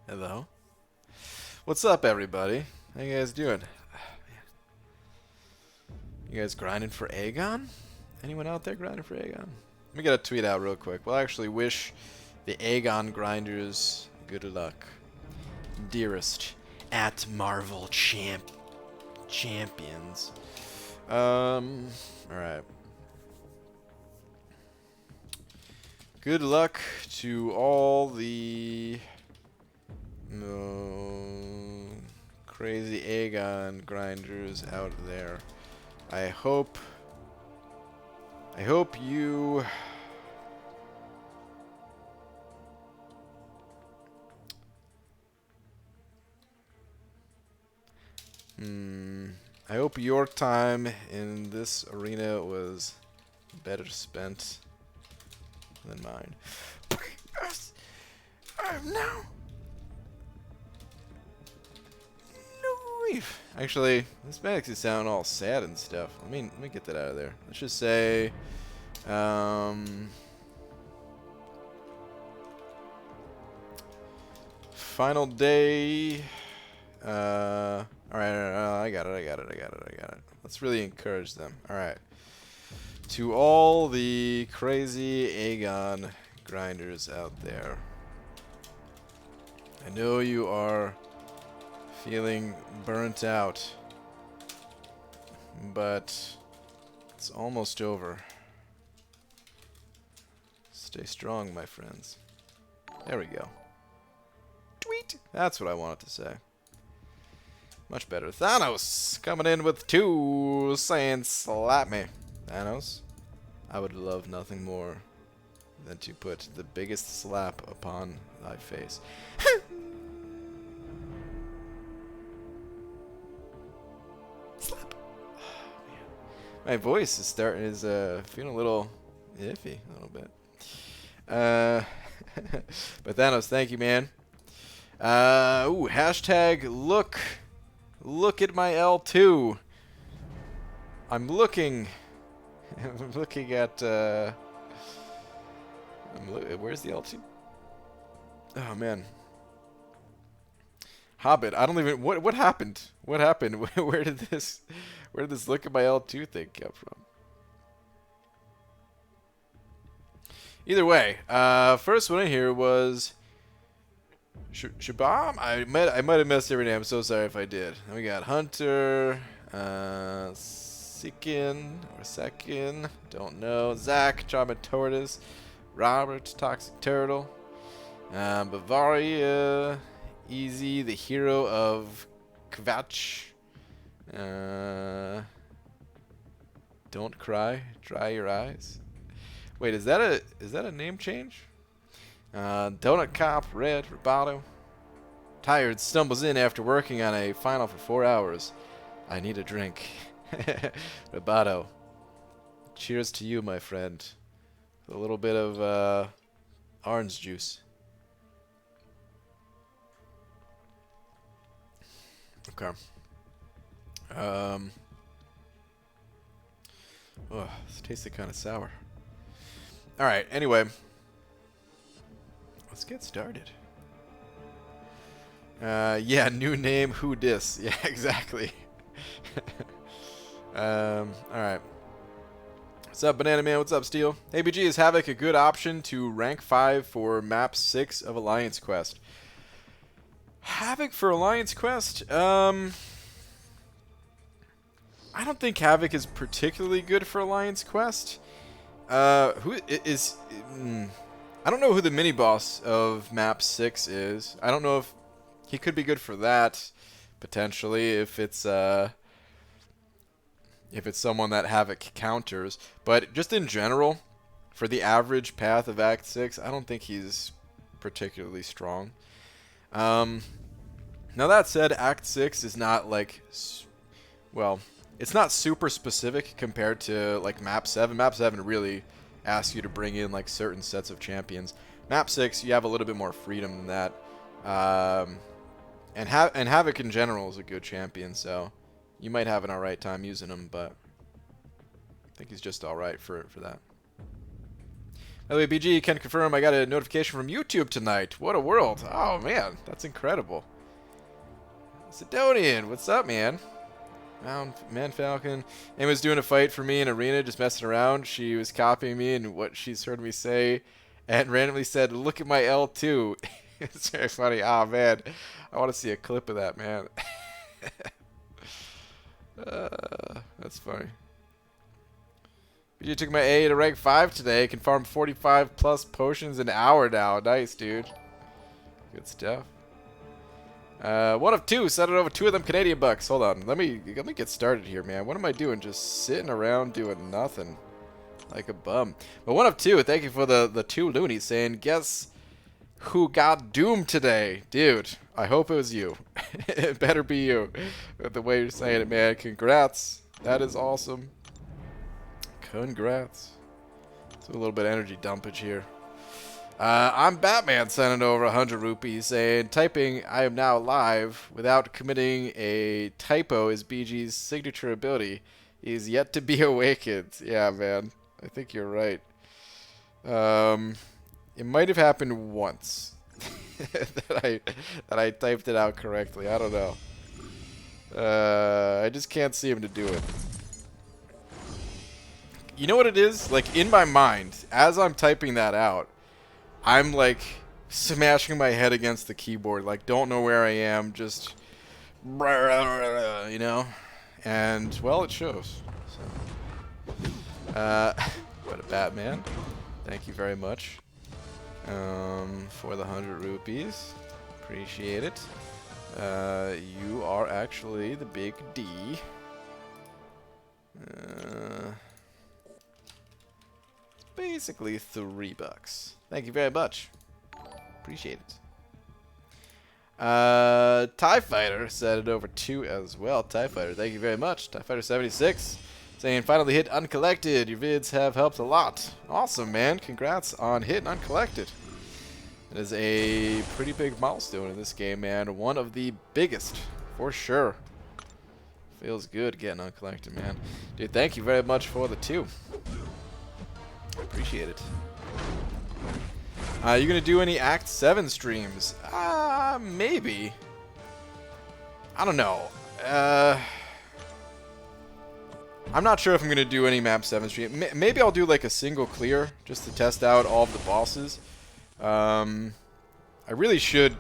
Hello. What's up, everybody? How you guys doing? You guys grinding for Aegon? Anyone out there grinding for Aegon? Let me get a tweet out real quick. We'll actually wish the Aegon grinders good luck. Dearest at Marvel Champions. Alright. Good luck to all the crazy Aegon grinders out there. I hope you I hope your time in this arena was better spent than mine. No. Actually, this makes it sound all sad and stuff. Let me get that out of there. Let's just say, final day. All right, I got it. Let's really encourage them. All right. To all the crazy Aegon grinders out there, I know you are feeling burnt out, but it's almost over. Stay strong, my friends. There we go. Tweet! That's what I wanted to say. Much better. Thanos coming in with 2, saying slap me. Thanos, I would love nothing more than to put the biggest slap upon thy face. Slap. Oh, man. My voice is feeling a little iffy, a little bit. But Thanos, thank you, man. Hashtag look at my L2. I'm looking at where's the L2? Oh man. Hobbit, I don't even what happened? What happened? Where did this look at my L2 thing come from? Either way, first one in here was Shabam. I might have messed every name. I'm so sorry if I did. And we got Hunter, Sikin or Sekin, don't know. Zach, Charming Tortoise, Robert, Toxic Turtle, Bavaria, Easy, the hero of Kvatch. Don't cry, dry your eyes. Wait, is that a name change? Donut Cop, Red, Roboto. Tired, stumbles in after working on a final for 4 hours. I need a drink. Roboto. Cheers to you, my friend. A little bit of orange juice. Okay. Oh, this tasted kind of sour. Alright, anyway. Let's get started. Yeah, new name, who dis? Yeah, exactly. Alright. What's up, Banana Man? What's up, Steel? ABG, is Havoc a good option to rank 5 for map 6 of Alliance Quest? Havoc for Alliance Quest? I don't think Havoc is particularly good for Alliance Quest. Who is... I don't know who the mini-boss of map 6 is. I don't know if he could be good for that, potentially, if it's someone that Havoc counters. But just in general, for the average path of Act 6, I don't think he's particularly strong. Now that said, Act 6 is not like... Well, it's not super specific compared to like Map 7. Map 7 really asks you to bring in like certain sets of champions. Map 6, you have a little bit more freedom than that. And Havoc in general is a good champion, so you might have an alright time using him, but I think he's just alright for that. By the way, BG can confirm I got a notification from YouTube tonight. What a world. Oh, man. That's incredible. Sidonian, what's up, man? Man Falcon. And was doing a fight for me in Arena, just messing around. She was copying me and what she's heard me say and randomly said, look at my L2. It's very funny. Oh, man. I want to see a clip of that, man. That's funny. You took my A to rank 5 today. Can farm 45 plus potions an hour now. Nice, dude. Good stuff. 1 of 2. Set it over 2 of them Canadian bucks. Hold on. Let me get started here, man. What am I doing? Just sitting around doing nothing. Like a bum. But 1 of 2. Thank you for the 2 loonies saying, guess who got doomed today? Dude, I hope it was you. It better be you. With the way you're saying it, man. Congrats. That is awesome. Congrats. So a little bit of energy dumpage here. I'm Batman sending over 100 rupees saying, typing I am now live without committing a typo is BG's signature ability. He is yet to be awakened. Yeah, man. I think you're right. It might have happened once that I typed it out correctly. I don't know. I just can't see him to do it. You know what it is? Like, in my mind, as I'm typing that out, I'm, like, smashing my head against the keyboard. Like, don't know where I am, just, you know? And, well, it shows. So. What a Batman. Thank you very much for the 100 rupees. Appreciate it. You are actually the big D. Basically $3. Thank you very much. Appreciate it. TIE Fighter set it over 2 as well. TIE Fighter, thank you very much. TIE Fighter 76 saying finally hit uncollected. Your vids have helped a lot. Awesome, man. Congrats on hitting uncollected. It is a pretty big milestone in this game, man. One of the biggest, for sure. Feels good getting uncollected, man. Dude, thank you very much for the 2. Appreciate it. You gonna do any Act 7 streams? Maybe. I don't know. I'm not sure if I'm gonna do any Map 7 stream. Maybe I'll do like a single clear just to test out all of the bosses. I really should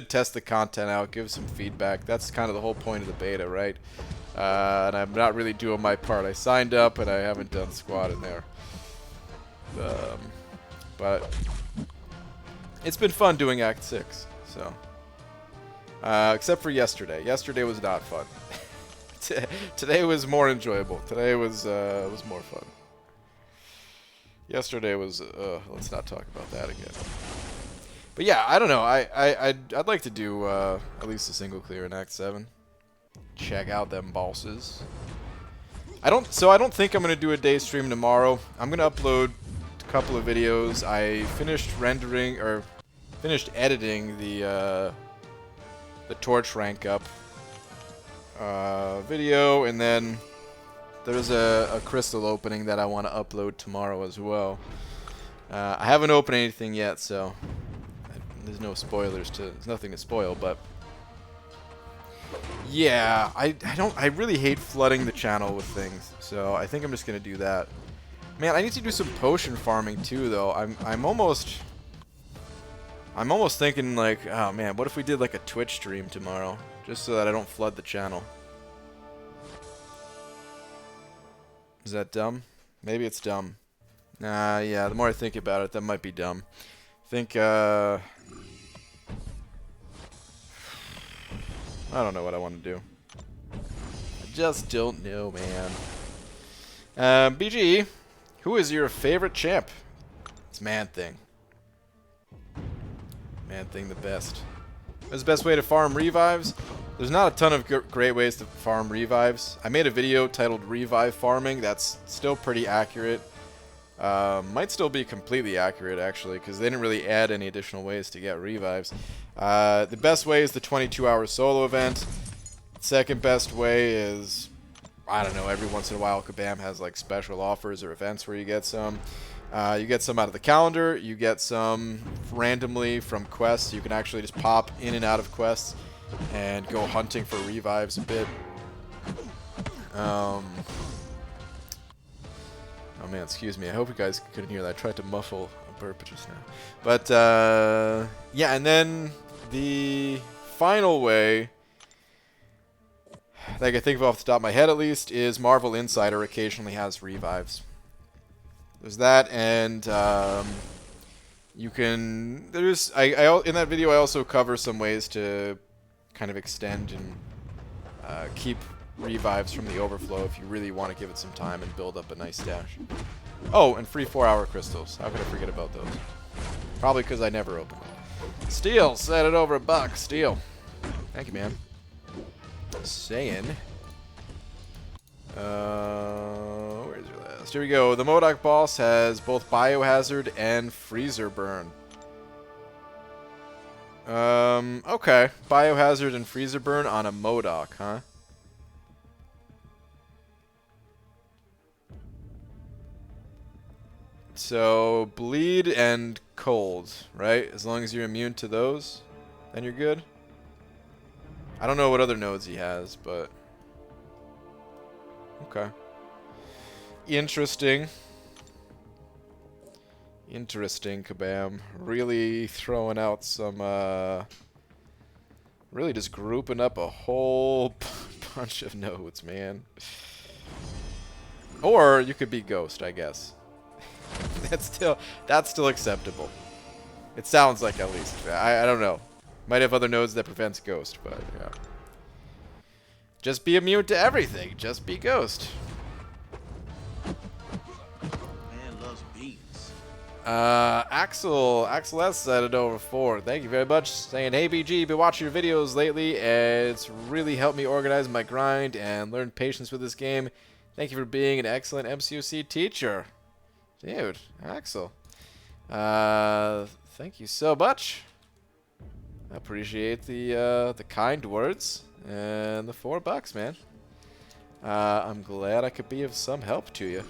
test the content out, give some feedback. That's kind of the whole point of the beta, right? And I'm not really doing my part. I signed up and I haven't done squat in there. But it's been fun doing Act 6, so. Except for yesterday. Yesterday was not fun. Today was more enjoyable. Today was more fun. Yesterday was, let's not talk about that again. But yeah, I don't know. I'd like to do at least a single clear in Act 7. Check out them bosses. I don't think I'm gonna do a day stream tomorrow. I'm gonna upload a couple of videos. I finished rendering or finished editing the torch rank up video, and then there's a crystal opening that I want to upload tomorrow as well. I haven't opened anything yet, so there's no spoilers there's nothing to spoil, but yeah, I really hate flooding the channel with things, so I think I'm just gonna do that. Man, I need to do some potion farming too, though. I'm almost thinking like, oh man, what if we did like a Twitch stream tomorrow, just so that I don't flood the channel. Is that dumb? Maybe it's dumb. Nah, yeah, the more I think about it, that might be dumb. I think, I don't know what I want to do. I just don't know, man. BG, who is your favorite champ? It's Man-Thing. Man-Thing the best. What's the best way to farm revives? There's not a ton of great ways to farm revives. I made a video titled Revive Farming. That's still pretty accurate. Might still be completely accurate, actually, because they didn't really add any additional ways to get revives. The best way is the 22-hour solo event. Second best way is, I don't know, every once in a while Kabam has like special offers or events where you get some. You get some out of the calendar. You get some randomly from quests. You can actually just pop in and out of quests and go hunting for revives a bit. Oh man, excuse me. I hope you guys couldn't hear that. I tried to muffle a burp just now. But yeah, and then the final way that I can think of off the top of my head at least is Marvel Insider occasionally has revives. There's that, and you can. There's in that video I also cover some ways to kind of extend and keep revives from the overflow if you really want to give it some time and build up a nice stash. Oh, and free 4-hour crystals. How could I forget about those? Probably because I never open them. Steel, set it over $1. Steel. Thank you, man. Saying. Where's your last? Here we go. The MODOK boss has both Biohazard and Freezer Burn. Okay. Biohazard and Freezer Burn on a MODOK, huh? So, bleed and cold, right? As long as you're immune to those, then you're good. I don't know what other nodes he has, but... Okay. Interesting. Interesting, Kabam. Really throwing out some, really just grouping up a whole bunch of nodes, man. Or you could be Ghost, I guess. That's still acceptable. It sounds like, at least. I don't know. Might have other nodes that prevents Ghost, but yeah. Just be immune to everything. Just be Ghost. Man loves beans. Axel S said it over 4. Thank you very much. Saying, hey BG, been watching your videos lately, and it's really helped me organize my grind and learn patience with this game. Thank you for being an excellent MCOC teacher. Dude, Axel. Thank you so much. I appreciate the kind words and the $4, man. I'm glad I could be of some help to you.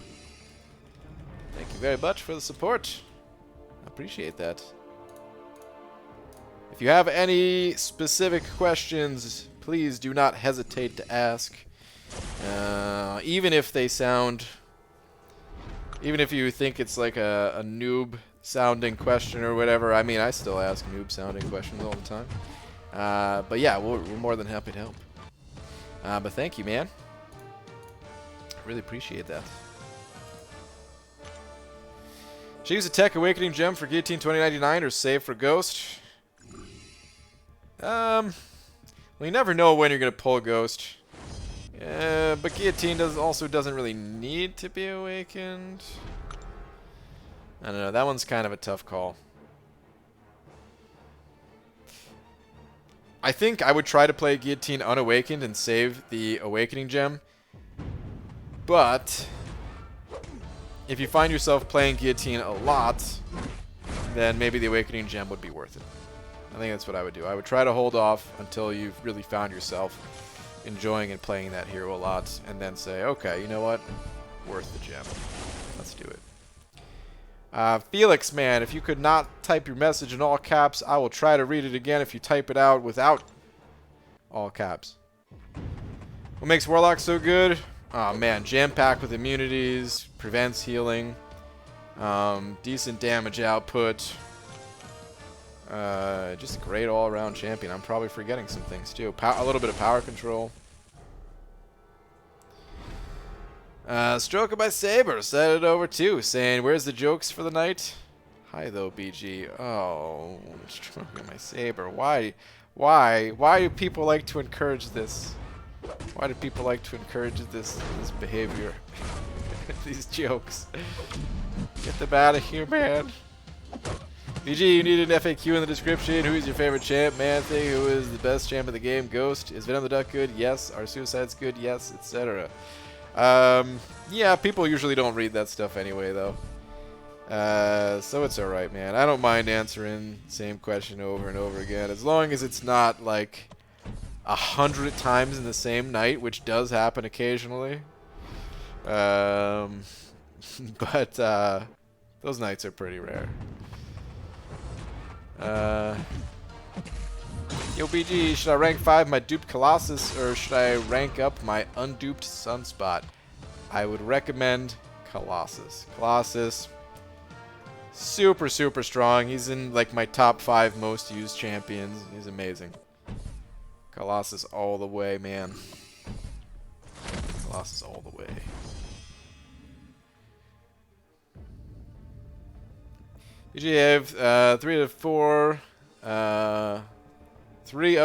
Thank you very much for the support. I appreciate that. If you have any specific questions, please do not hesitate to ask. Even if they sound... Even if you think it's like a noob-sounding question or whatever, I mean, I still ask noob-sounding questions all the time. But yeah, we're more than happy to help. But thank you, man. Really appreciate that. Should I use a Tech Awakening Gem for Guillotine 2099 or save for Ghost? Well, you never know when you're going to pull Ghost. But Guillotine also doesn't really need to be awakened. I don't know, that one's kind of a tough call. I think I would try to play Guillotine unawakened and save the Awakening Gem. But if you find yourself playing Guillotine a lot, then maybe the Awakening Gem would be worth it. I think that's what I would do. I would try to hold off until you've really found yourself enjoying and playing that hero a lot, and then say, okay, you know what? Worth the gem. Let's do it. Felix, man, if you could not type your message in all caps, I will try to read it again if you type it out without all caps. What makes Warlock so good? Oh, man, jam-packed with immunities, prevents healing, decent damage output, just a great all-around champion. I'm probably forgetting some things too. A little bit of power control. Stroke of my saber. Set it over too. Saying, where's the jokes for the night? Hi though, BG. Oh, stroke of my saber. Why do people like to encourage this? Why do people like to encourage this behavior? These jokes. Get them out of here, man. BG, you need an FAQ in the description. Who is your favorite champ? Man-Thing, who is the best champ in the game? Ghost. Is Venom the Duck good? Yes. Are Suicides good? Yes, etc. Yeah, people usually don't read that stuff anyway, though. So it's alright, man. I don't mind answering the same question over and over again, as long as it's not, like, 100 times in the same night, which does happen occasionally. But Those knights are pretty rare. Yo, BG, should I rank 5 my duped Colossus, or should I rank up my unduped Sunspot? I would recommend Colossus. Colossus, super, super strong. He's in like my top 5 most used champions. He's amazing. Colossus all the way, man. Colossus all the way. Usually I have 3 of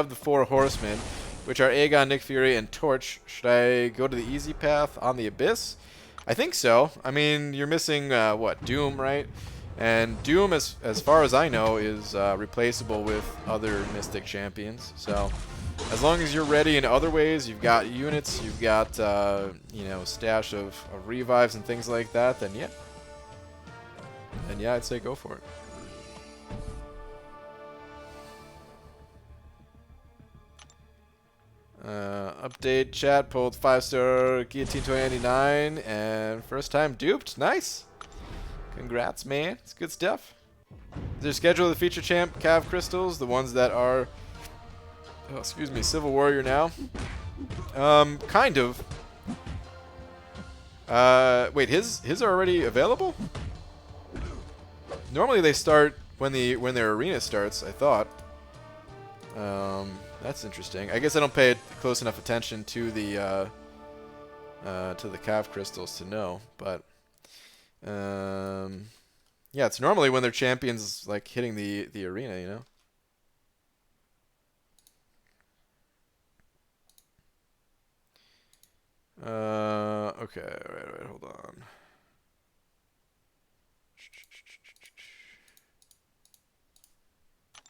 the 4 horsemen, which are Aegon, Nick Fury, and Torch. Should I go to the easy path on the Abyss? I think so. I mean, you're missing, what, Doom, right? And Doom, as far as I know, is replaceable with other Mystic champions. So, as long as you're ready in other ways, you've got units, you've got, you know, stash of revives and things like that, then yeah. And yeah, I'd say go for it. Update chat pulled 5-star Guillotine 2099 and first time duped. Nice. Congrats, man. It's good stuff. Is there a schedule of the feature champ Cav crystals, the ones that are, oh, excuse me, Civil Warrior now? Kind of. Wait, his are already available? Normally they start when their arena starts, I thought. That's interesting. I guess I don't pay close enough attention to the Cav crystals to know, but yeah, it's normally when their champions like hitting the arena, you know. Okay, right, hold on.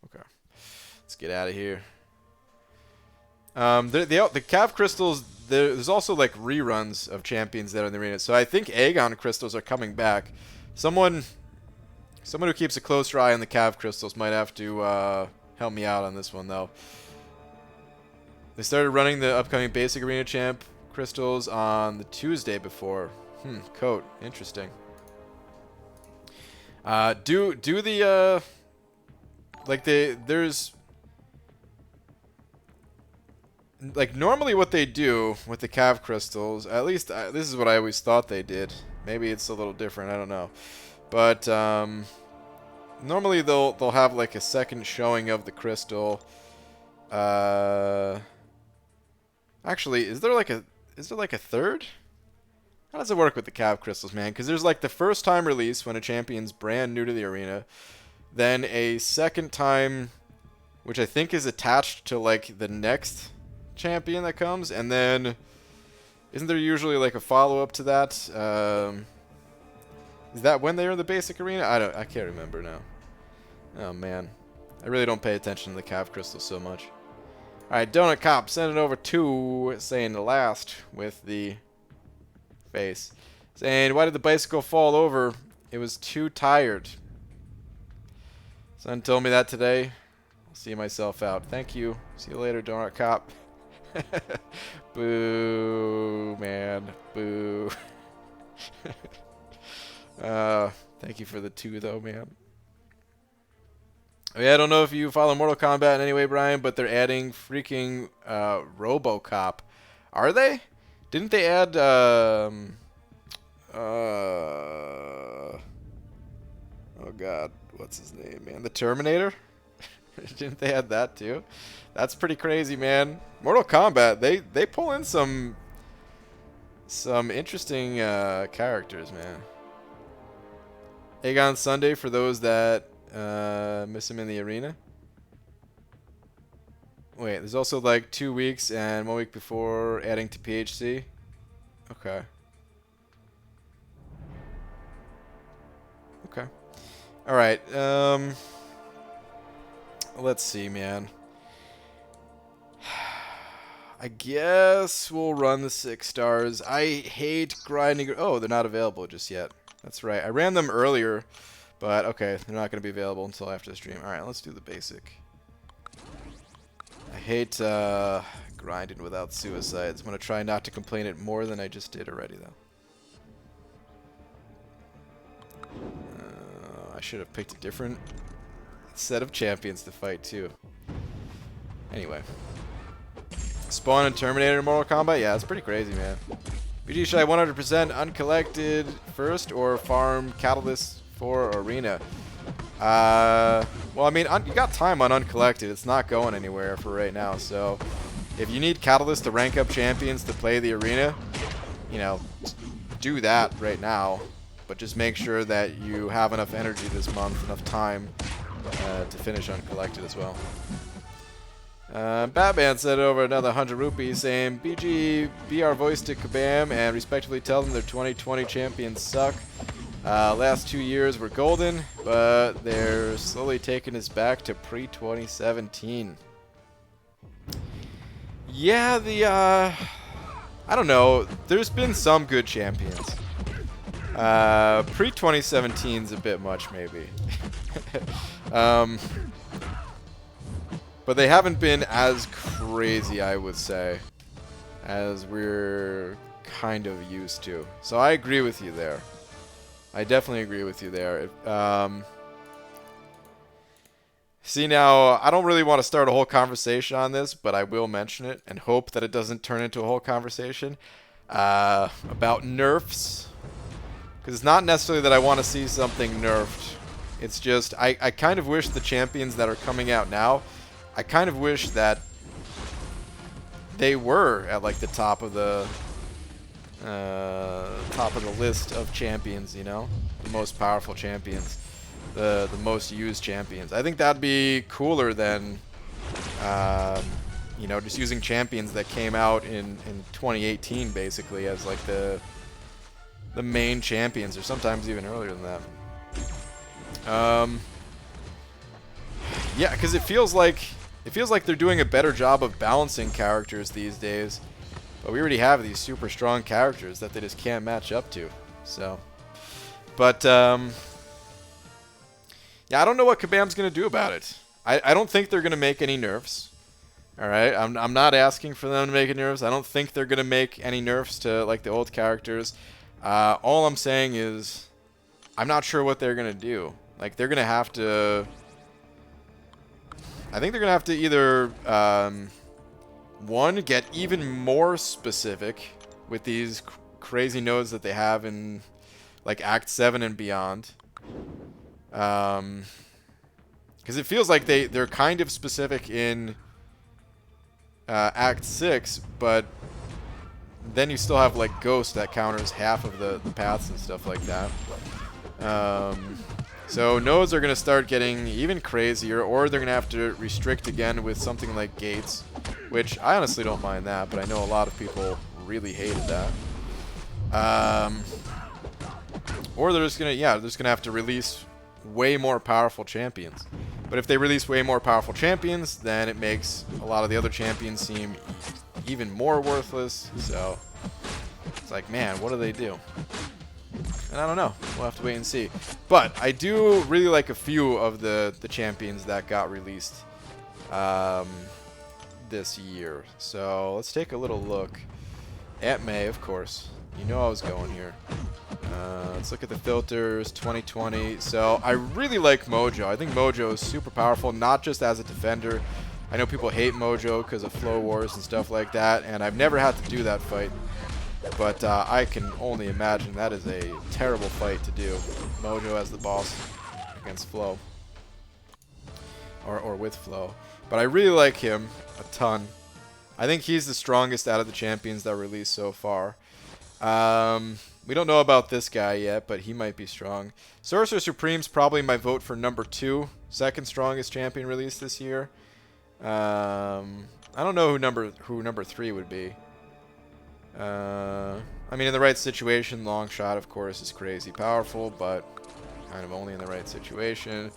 Okay, let's get out of here. The Cav crystals, there's also like reruns of champions that are in the arena. So I think Aegon crystals are coming back. Someone who keeps a closer eye on the Cav crystals might have to help me out on this one though. They started running the upcoming basic arena champ crystals on the Tuesday before. Coat, interesting. Do the there's like normally what they do with the Cav crystals, at least this is what I always thought they did. Maybe it's a little different, I don't know. But normally they'll have like a second showing of the crystal. Actually, is there like a third? How does it work with the Cav crystals, man? Because there's like the first time release when a champion's brand new to the arena, then a second time, which I think is attached to like the next champion that comes, and then isn't there usually like a follow-up to that? Is that when they're in the basic arena? I can't remember now. Oh man, I really don't pay attention to the Cav crystals so much. Alright, Donut Cop, send it over to saying the last with the face. Saying, why did the bicycle fall over? It was too tired. Son told me that today. I'll see myself out. Thank you. See you later, Donut Cop. Boo, man. Boo. Thank you for the 2, though, man. I mean, I don't know if you follow Mortal Kombat in any way, Brian, but they're adding freaking RoboCop. Are they? Didn't they add oh god, what's his name, man? The Terminator? Didn't they add that too? That's pretty crazy, man. Mortal Kombat, they pull in some interesting characters, man. Aegon Sunday for those that miss him in the arena. Wait, there's also like 2 weeks and 1 week before adding to PHC. Okay. Okay. All right. Let's see, man. I guess we'll run the 6 stars. I hate grinding. Oh, they're not available just yet. That's right. I ran them earlier, but okay, they're not going to be available until after the stream. All right, let's do the basic. I hate grinding without suicides. I'm going to try not to complain it more than I just did already, though. should have picked a different set of champions to fight, too. Anyway. Spawn and Terminator in Mortal Kombat? Yeah, it's pretty crazy, man. BG, should I 100% uncollected first or farm Catalyst for Arena? Well, I mean, you got time on uncollected. It's not going anywhere for right now, so if you need Catalyst to rank up champions to play the Arena, you know, do that right now. But just make sure that you have enough energy this month, enough time to finish uncollected as well. Batman sent over another 100 rupees saying, BG, be our voice to Kabam and respectively tell them their 2020 champions suck. Last 2 years were golden, but they're slowly taking us back to pre-2017. Yeah, I don't know. There's been some good champions. Pre-2017's a bit much, maybe. But they haven't been as crazy, I would say, as we're kind of used to. So I agree with you there. I definitely agree with you there. See, now, I don't really want to start a whole conversation on this, but I will mention it and hope that it doesn't turn into a whole conversation about nerfs. Because it's not necessarily that I want to see something nerfed. It's just, I kind of wish the champions that are coming out now, I kind of wish that they were at like the top of the list of champions, you know, the most powerful champions, the most used champions. I think that'd be cooler than you know, just using champions that came out in 2018 basically as like the main champions, or sometimes even earlier than that. Yeah, because it feels like they're doing a better job of balancing characters these days. But we already have these super strong characters that they just can't match up to. So, but yeah, I don't know what Kabam's gonna do about it. I don't think they're gonna make any nerfs. All right, I'm not asking for them to make any nerfs. I don't think they're gonna make any nerfs to like the old characters. All I'm saying is, I'm not sure what they're gonna do. Like they're gonna have to. I think they're gonna have to either one, get even more specific with these crazy nodes that they have in like Act 7 and beyond. Because it feels like they're kind of specific in Act 6, but then you still have like Ghost that counters half of the paths and stuff like that. So nodes are going to start getting even crazier, or they're going to have to restrict again with something like gates, which I honestly don't mind that, but I know a lot of people really hated that. Or they're just going to, they're just going to have to release way more powerful champions. But if they release way more powerful champions, then it makes a lot of the other champions seem even more worthless. So it's like, man, what do they do? And I don't know. We'll have to wait and see. But I do really like a few of the champions that got released this year. So let's take a little look at May, of course. You know I was going here. Let's look at the filters, 2020. So I really like Mojo. I think Mojo is super powerful, not just as a defender. I know people hate Mojo because of flow wars and stuff like that, and I've never had to do that fight. But I can only imagine that is a terrible fight to do. Mojo as the boss against Flo. Or with Flo. But I really like him a ton. I think he's the strongest out of the champions that were released so far. We don't know about this guy yet, but he might be strong. Sorcerer Supreme's probably my vote for number 2. Second strongest champion released this year. I don't know who number 3 would be. I mean, in the right situation, Long Shot, of course, is crazy powerful, but kind of only in the right situation.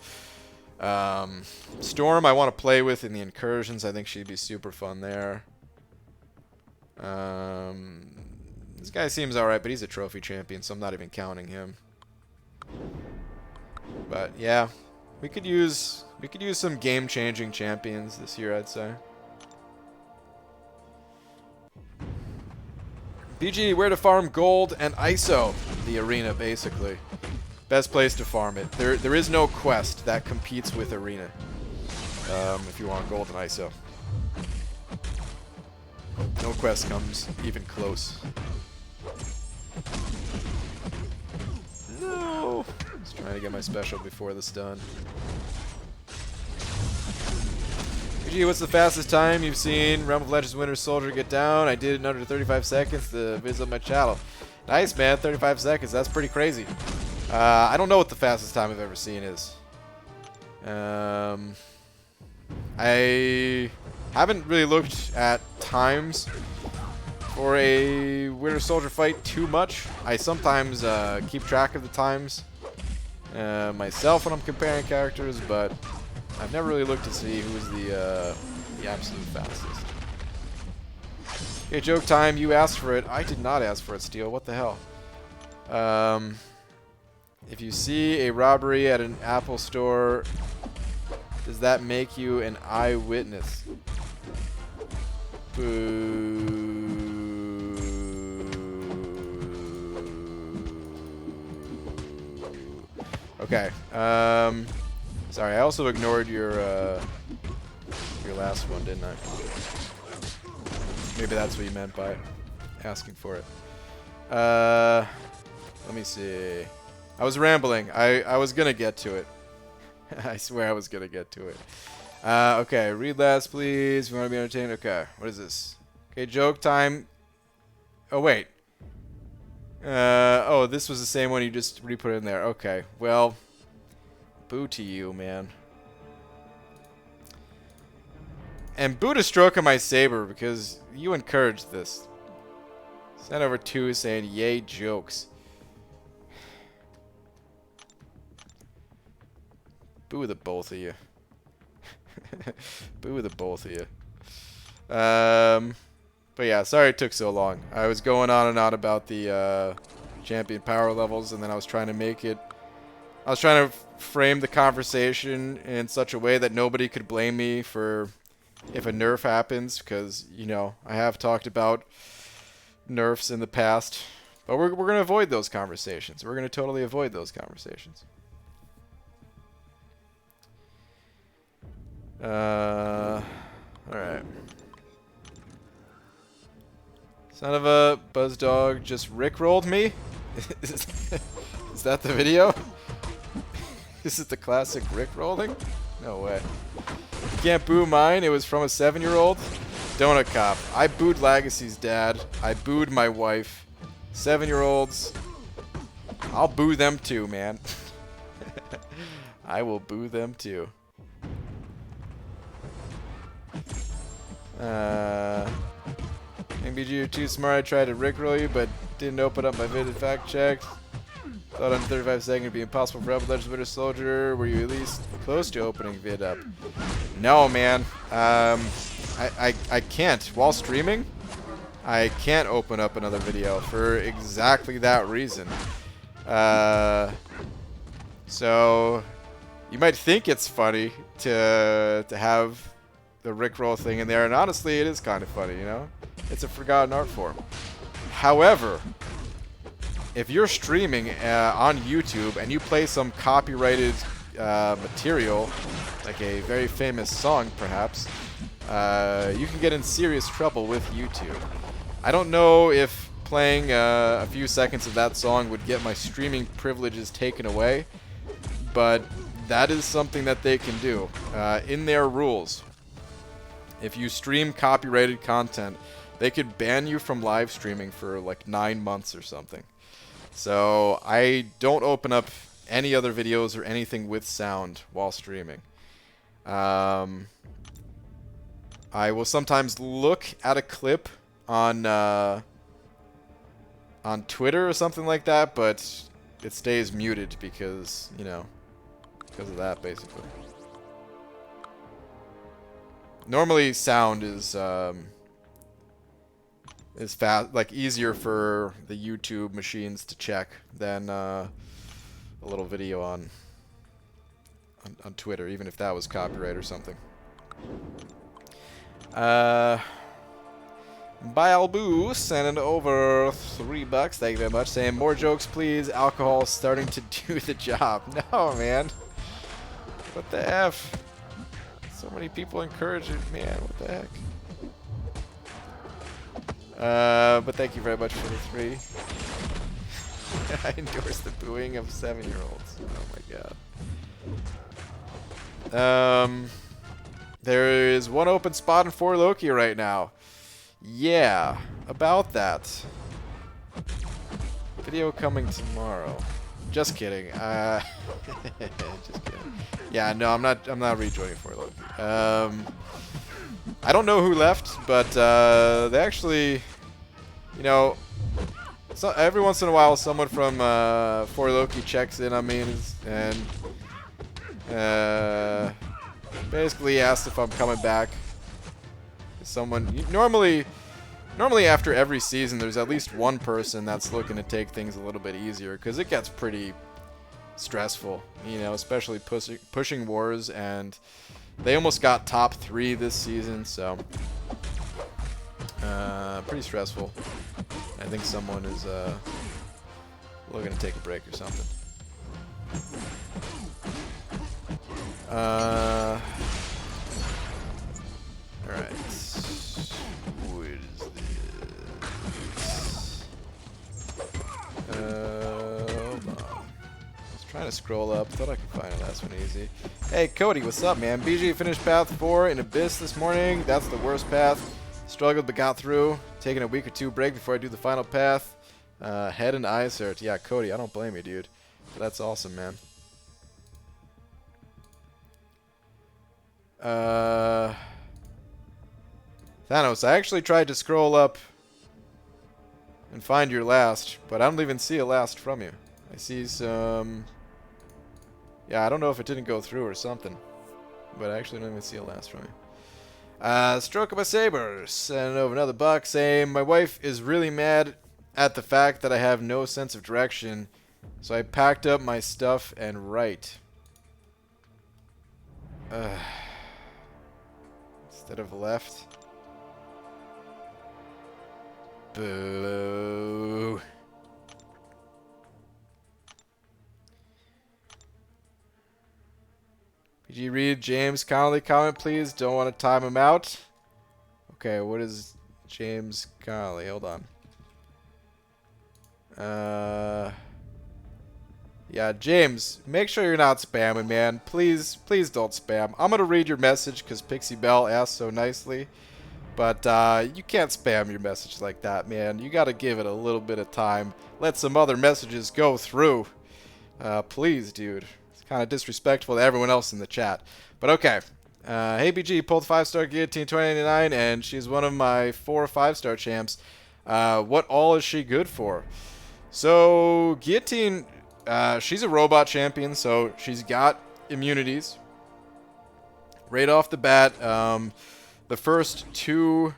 Storm, I want to play with in the incursions. I think she'd be super fun there. This guy seems alright, but he's a trophy champion, so I'm not even counting him. But yeah, we could use some game-changing champions this year, I'd say. BG, where to farm gold and ISO? The arena, basically. Best place to farm it. There is no quest that competes with Arena. If you want Golden ISO. No quest comes even close. No! Just trying to get my special before this done. Gee, what's the fastest time you've seen Realm of Legends Winter Soldier get down? I did it in under 35 seconds to visit my channel. Nice, man. 35 seconds. That's pretty crazy. I don't know what the fastest time I've ever seen is. I haven't really looked at times for a Winter Soldier fight too much. I sometimes keep track of the times myself when I'm comparing characters, but I've never really looked to see who is the absolute fastest. Okay, joke time. You asked for it. I did not ask for it, Steel. What the hell? If you see a robbery at an Apple store, does that make you an eyewitness? Boo. Okay. Sorry, I also ignored your last one, didn't I? Maybe that's what you meant by asking for it. Let me see. I was rambling. I was gonna get to it. I swear I was gonna get to it. Okay, read last, please. If you want to be entertained. Okay, what is this? Okay, joke time. Oh, wait. Oh, this was the same one you just re-put in there. Okay, well, boo to you, man. And boo to stroking my saber because you encouraged this. Sent over 2 saying, yay, jokes. Boo the both of you. Boo the both of you. But yeah, sorry it took so long. I was going on and on about the champion power levels, and then I was trying to make it... I was trying to frame the conversation in such a way that nobody could blame me for if a nerf happens, because, you know, I have talked about nerfs in the past. But we're going to avoid those conversations. We're going to totally avoid those conversations. Alright. Son of a buzz dog just rickrolled me? Is that the video? This is the classic rickrolling? No way. You can't boo mine, it was from a 7-year-old? Donut Cop. I booed Legacy's dad. I booed my wife. 7-year-olds. I'll boo them too, man. I will boo them too. MBG, you're too smart. I tried to rickroll you, but didn't open up my vid and fact checked. Thought under 35 seconds would be impossible for Rebel Legends Winter Soldier. Were you at least close to opening vid up? No, man. I can't. While streaming, I can't open up another video for exactly that reason. So you might think it's funny to have the rickroll thing in there, and honestly, it is kind of funny, you know? It's a forgotten art form. However, if you're streaming on YouTube and you play some copyrighted material, like a very famous song, perhaps, you can get in serious trouble with YouTube. I don't know if playing a few seconds of that song would get my streaming privileges taken away, but that is something that they can do in their rules. If you stream copyrighted content, they could ban you from live streaming for like 9 months or something. So I don't open up any other videos or anything with sound while streaming. I will sometimes look at a clip on Twitter or something like that, but it stays muted because, you know, because of that, basically. Normally, sound is fast, like easier for the YouTube machines to check than a little video on Twitter, even if that was copyright or something. Bialboo sending over $3. Thank you very much. Saying more jokes, please. Alcohol starting to do the job. No, man. What the F? So many people encourage it, man. What the heck? But thank you very much for the 3. I endorse the booing of 7-year-olds. Oh my god. There is one open spot in 4 Loki right now. Yeah, about that. Video coming tomorrow. Just kidding. Just kidding. Yeah, no, I'm not rejoining 4 Loki. I don't know who left, but they actually, you know, so every once in a while someone from 4 Loki checks in on me and basically asks if I'm coming back. Someone normally after every season there's at least one person that's looking to take things a little bit easier because it gets pretty stressful, you know, especially pushing wars, and they almost got top 3 this season, so pretty stressful. I think someone is looking to take a break or something. Alright. Who is this? Hold on. I was trying to scroll up. Thought I could find the last one easy. Hey, Cody, what's up, man? BG finished path 4 in Abyss this morning. That's the worst path. Struggled but got through. Taking a week or 2 break before I do the final path. Head and eyes hurt. Yeah, Cody, I don't blame you, dude. But that's awesome, man. Thanos, I actually tried to scroll up and find your last, but I don't even see a last from you. I see some... Yeah, I don't know if it didn't go through or something, but I actually don't even see a last from you. Stroke of a saber, sending over another $1 saying, my wife is really mad at the fact that I have no sense of direction, so I packed up my stuff and write. Instead of left. Boo. PG read James Connolly comment, please. Don't want to time him out. Okay, what is James Connolly? Hold on. Yeah, James, make sure you're not spamming, man. Please don't spam. I'm gonna read your message because Pixie Bell asked so nicely. But you can't spam your message like that, man. You gotta give it a little bit of time. Let some other messages go through. Please, dude. It's kind of disrespectful to everyone else in the chat. But okay. Hey, BG, pulled 5-star Guillotine 2099, and she's one of my 4 5-star champs. What all is she good for? So, Guillotine... she's a robot champion, so she's got immunities. Right off the bat, the first 2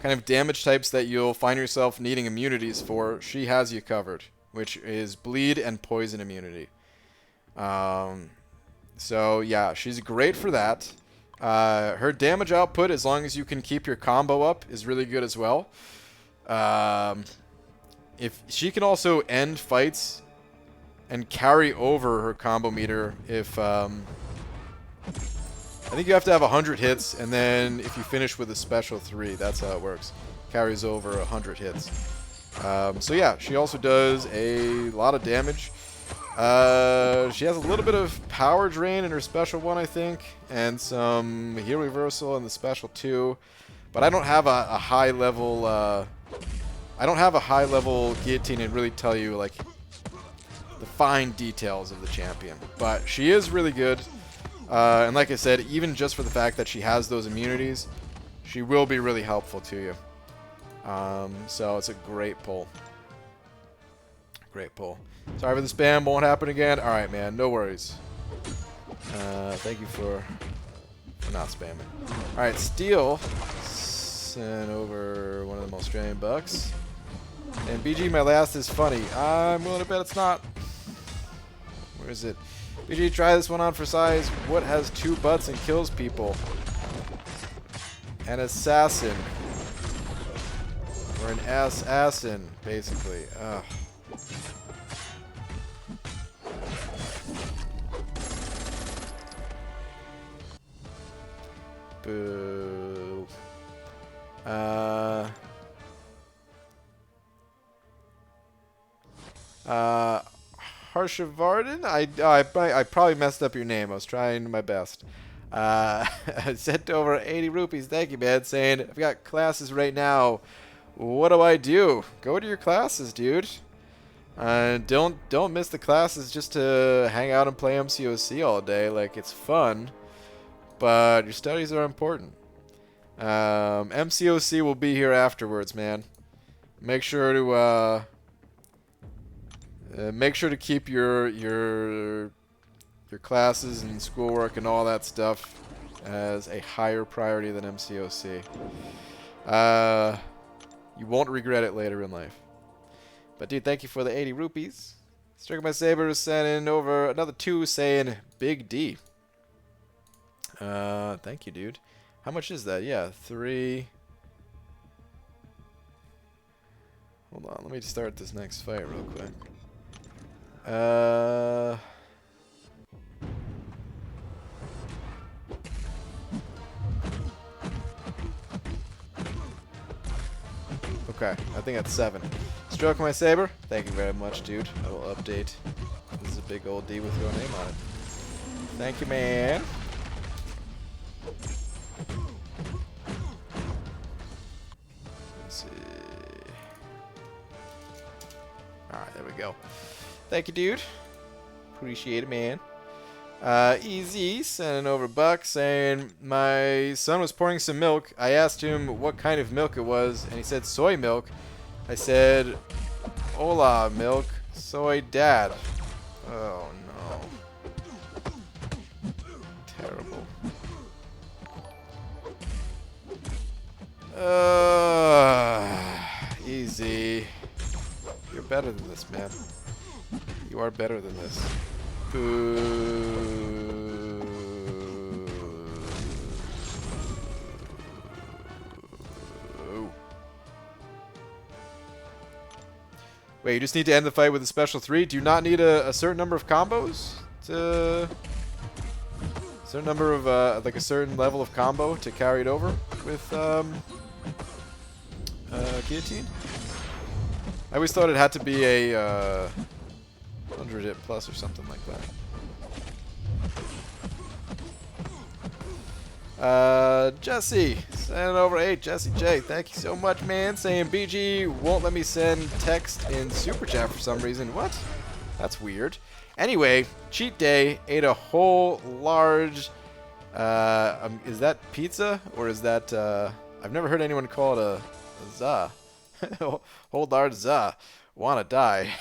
kind of damage types that you'll find yourself needing immunities for, she has you covered, which is bleed and poison immunity. So yeah, she's great for that. Her damage output, as long as you can keep your combo up, is really good as well. If she can also end fights and carry over her combo meter if I think you have to have 100 hits, and then if you finish with a special 3, that's how it works. Carries over 100 hits. So yeah, she also does a lot of damage. She has a little bit of power drain in her special 1, I think, and some heal reversal in the special 2. But I don't have a high level. I don't have a high level guillotine and really tell you like the fine details of the champion. But she is really good. And like I said, even just for the fact that she has those immunities, she will be really helpful to you. So it's a great pull. Great pull. Sorry for the spam, won't happen again. Alright, man, no worries. Thank you for not spamming. Alright, Steel sent over one of them Australian bucks. And BG, my last is funny. I'm willing to bet it's not. Where is it? BG, try this one on for size. What has 2 butts and kills people? An assassin. We're an assassin, basically. Ugh. Boo. Harshavardan? I probably messed up your name. I was trying my best. I sent over 80 rupees. Thank you, man. Saying, I've got classes right now. What do I do? Go to your classes, dude. Don't miss the classes just to hang out and play MCOC all day. Like, it's fun, but your studies are important. MCOC will be here afterwards, man. Make sure to keep your classes and schoolwork and all that stuff as a higher priority than MCOC. You won't regret it later in life. But dude, thank you for the 80 rupees. Striker My Saber sending over another 2 saying Big D. Thank you, dude. How much is that? Yeah, 3. Hold on, let me start this next fight real quick. Okay, I think that's 7. Stroke My Saber, thank you very much, dude. I will update. This is a big old D with your name on it. Thank you, man. Let's see. Alright, there we go. Thank you, dude. Appreciate it, man. Easy sending over buck saying my son was pouring some milk. I asked him what kind of milk it was, and he said soy milk. I said, "Hola, milk, soy dad." Oh no, terrible. Easy. You're better than this, man. You are better than this. Boo. Wait, you just need to end the fight with a special 3? Do you not need a certain number of combos? To... A certain number of, like a certain level of combo to carry it over with, guillotine? I always thought it had to be a, 100 hit plus or something like that. Jesse, sending over 8. Jesse J, thank you so much, man. Saying BG won't let me send text in Super Chat for some reason. What? That's weird. Anyway, cheat day. Ate a whole large... is that pizza? Or is that... I've never heard anyone call it a za. Whole large za. Wanna die.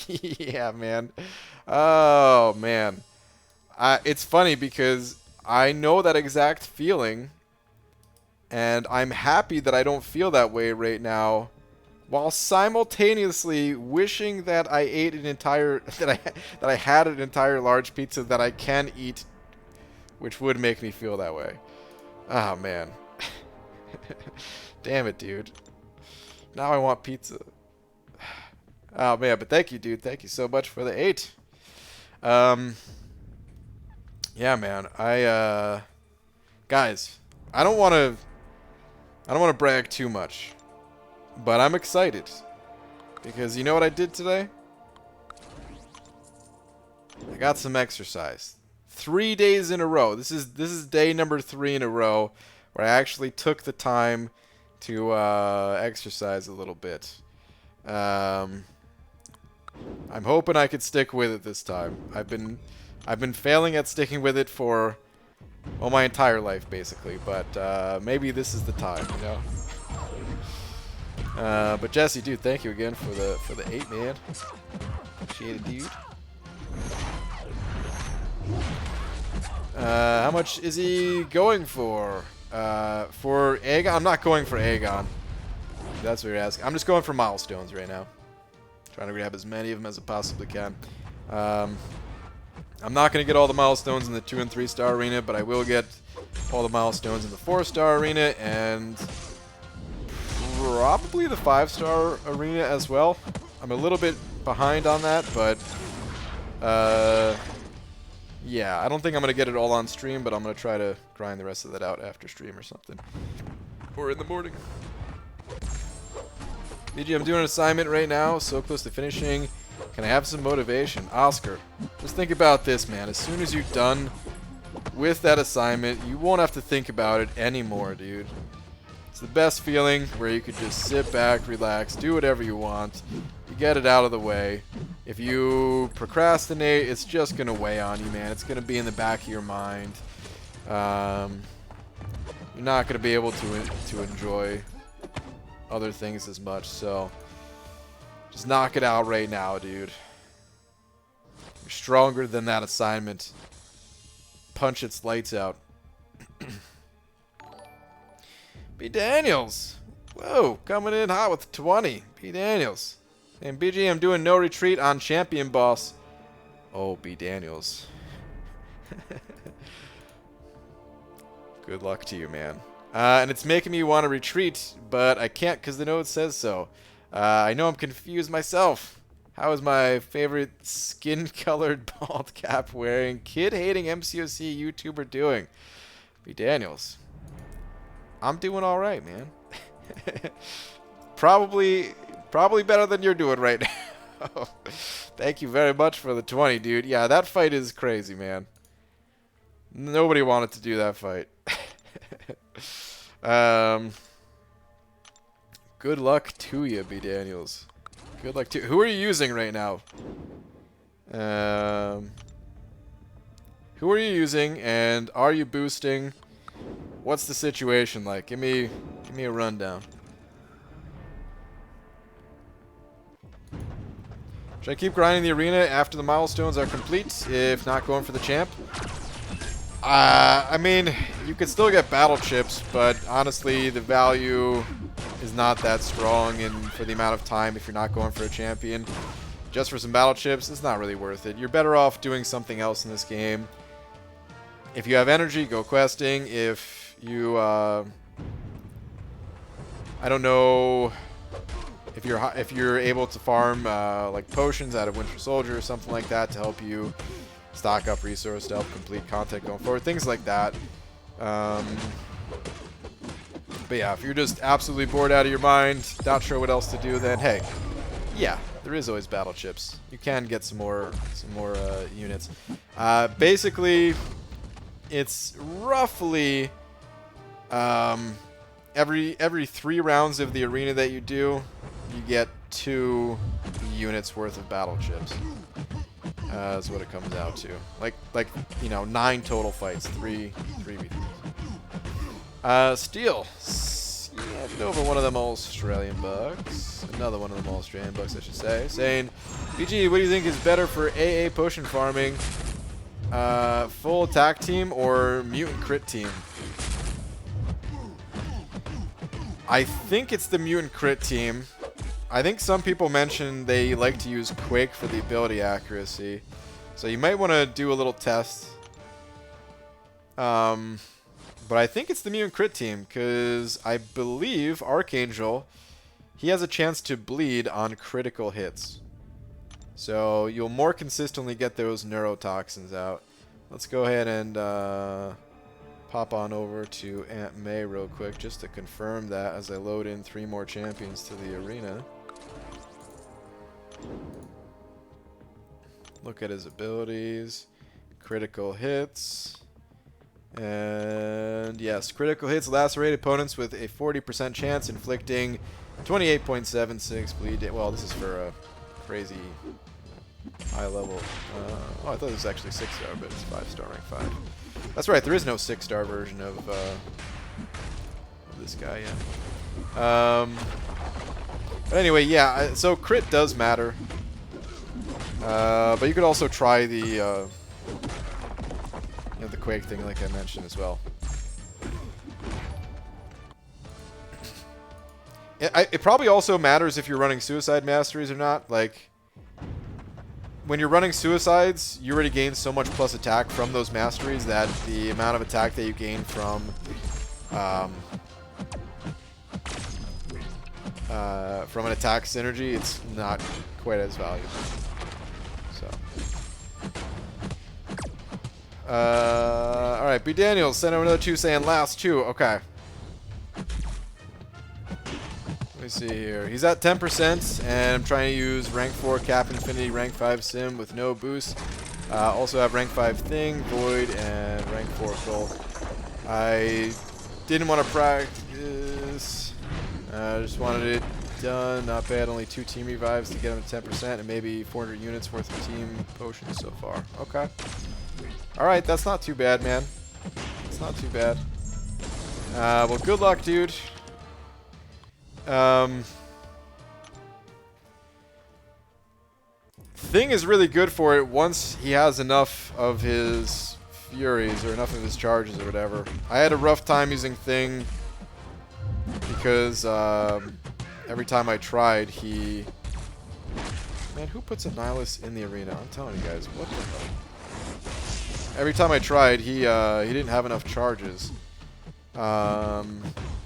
Yeah, man. Oh, man. It's funny because I know that exact feeling, and I'm happy that I don't feel that way right now, while simultaneously wishing that I ate an entire that I had an entire large pizza that I can eat, which would make me feel that way. Oh man. Damn it, dude. Now I want pizza. Oh man, but thank you, dude. Thank you so much for the 8. Yeah, man. Guys, I don't want to brag too much, but I'm excited because you know what I did today? I got some exercise. 3 days in a row. This is day number 3 in a row where I actually took the time to exercise a little bit. I'm hoping I could stick with it this time. I've been failing at sticking with it for, well, my entire life basically, but maybe this is the time, you know. But Jesse, dude, thank you again for the 8, man. Appreciate it, dude. How much is he going for? For Aegon? I'm not going for Aegon. That's what you're asking. I'm just going for milestones right now. Trying to grab as many of them as I possibly can. I'm not going to get all the milestones in the 2 and 3 star arena, but I will get all the milestones in the 4 star arena, and probably the 5-star arena as well. I'm a little bit behind on that, but yeah, I don't think I'm going to get it all on stream, but I'm going to try to grind the rest of that out after stream or something. Or in the morning. BG, I'm doing an assignment right now, so close to finishing. Can I have some motivation? Oscar, just think about this, man. As soon as you're done with that assignment, you won't have to think about it anymore, dude. It's the best feeling where you could just sit back, relax, do whatever you want. You get it out of the way. If you procrastinate, it's just going to weigh on you, man. It's going to be in the back of your mind. You're not going to be able to enjoy other things as much, so just knock it out right now, dude. You're stronger than that assignment. Punch its lights out. B. Daniels. Whoa, coming in hot with 20. B. Daniels. And BG, I'm doing no retreat on champion boss. Oh, B. Daniels. Good luck to you, man. And it's making me want to retreat, but I can't because the note says so. I know I'm confused myself. How is my favorite skin-colored bald cap-wearing, kid-hating MCOC YouTuber doing? B. Daniels. I'm doing all right, man. Probably better than you're doing right now. Thank you very much for the 20, dude. Yeah, that fight is crazy, man. Nobody wanted to do that fight. Good luck to you, B. Daniels. Good luck to you. Who are you using right now? Who are you using, and are you boosting? What's the situation like? Give me a rundown. Should I keep grinding the arena after the milestones are complete, if not going for the champ? I mean, you could still get battle chips, but honestly, the value is not that strong, and for the amount of time, if you're not going for a champion, just for some battle chips, it's not really worth it. You're better off doing something else in this game. If you have energy, go questing. If you, I don't know, if you're able to farm like potions out of Winter Soldier or something like that to help you stock up resource to help complete content going forward, things like that. But yeah, if you're just absolutely bored out of your mind, not sure what else to do, then hey, yeah, there is always battle chips. You can get some more units. Basically, it's roughly every 3 rounds of the arena that you do, you get 2 units worth of battle chips. That's what it comes out to. Like you know, 9 total fights, 3v3. Steel. Yeah, over one of them Australian bucks. Another one of them Australian bucks, I should say. Saying, BG, what do you think is better for AA potion farming? Full attack team or mutant crit team? I think it's the mutant crit team. I think some people mentioned they like to use Quake for the ability accuracy. So you might want to do a little test. But I think it's the mutant crit team, because I believe Archangel, he has a chance to bleed on critical hits. So you'll more consistently get those neurotoxins out. Let's go ahead and pop on over to Aunt May real quick just to confirm that as I load in 3 more champions to the arena. Look at his abilities. Critical hits. And yes, critical hits lacerate opponents with a 40% chance, inflicting 28.76 bleed. Well, this is for a crazy high level. Oh, I thought it was actually 6-star, but it's 5-star rank 5. That's right, there is no 6-star version of this guy yet. But anyway, yeah, so crit does matter. But you could also try the the Quake thing like I mentioned as well. It probably also matters if you're running Suicide Masteries or not. Like, when you're running Suicides, you already gain so much plus attack from those Masteries that the amount of attack that you gain from from an attack synergy, it's not quite as valuable. So. Alright, B. Daniels sent over another 2 saying last 2. Okay. Let me see here. He's at 10%, and I'm trying to use rank 4 Cap Infinity, rank 5 Sim with no boost. Also have rank 5 Thing, Void, and rank 4 Bulk. I didn't want to practice. Just wanted it done. Not bad. Only 2 team revives to get him to 10%, and maybe 400 units worth of team potions so far. Okay. Alright, that's not too bad, man. It's not too bad. Well, good luck, dude. Thing is really good for it once he has enough of his Furies or enough of his charges or whatever. I had a rough time using Thing because every time I tried, he... Man, who puts a Nihilus in the arena? I'm telling you guys, what the hell? Every time I tried, he didn't have enough charges.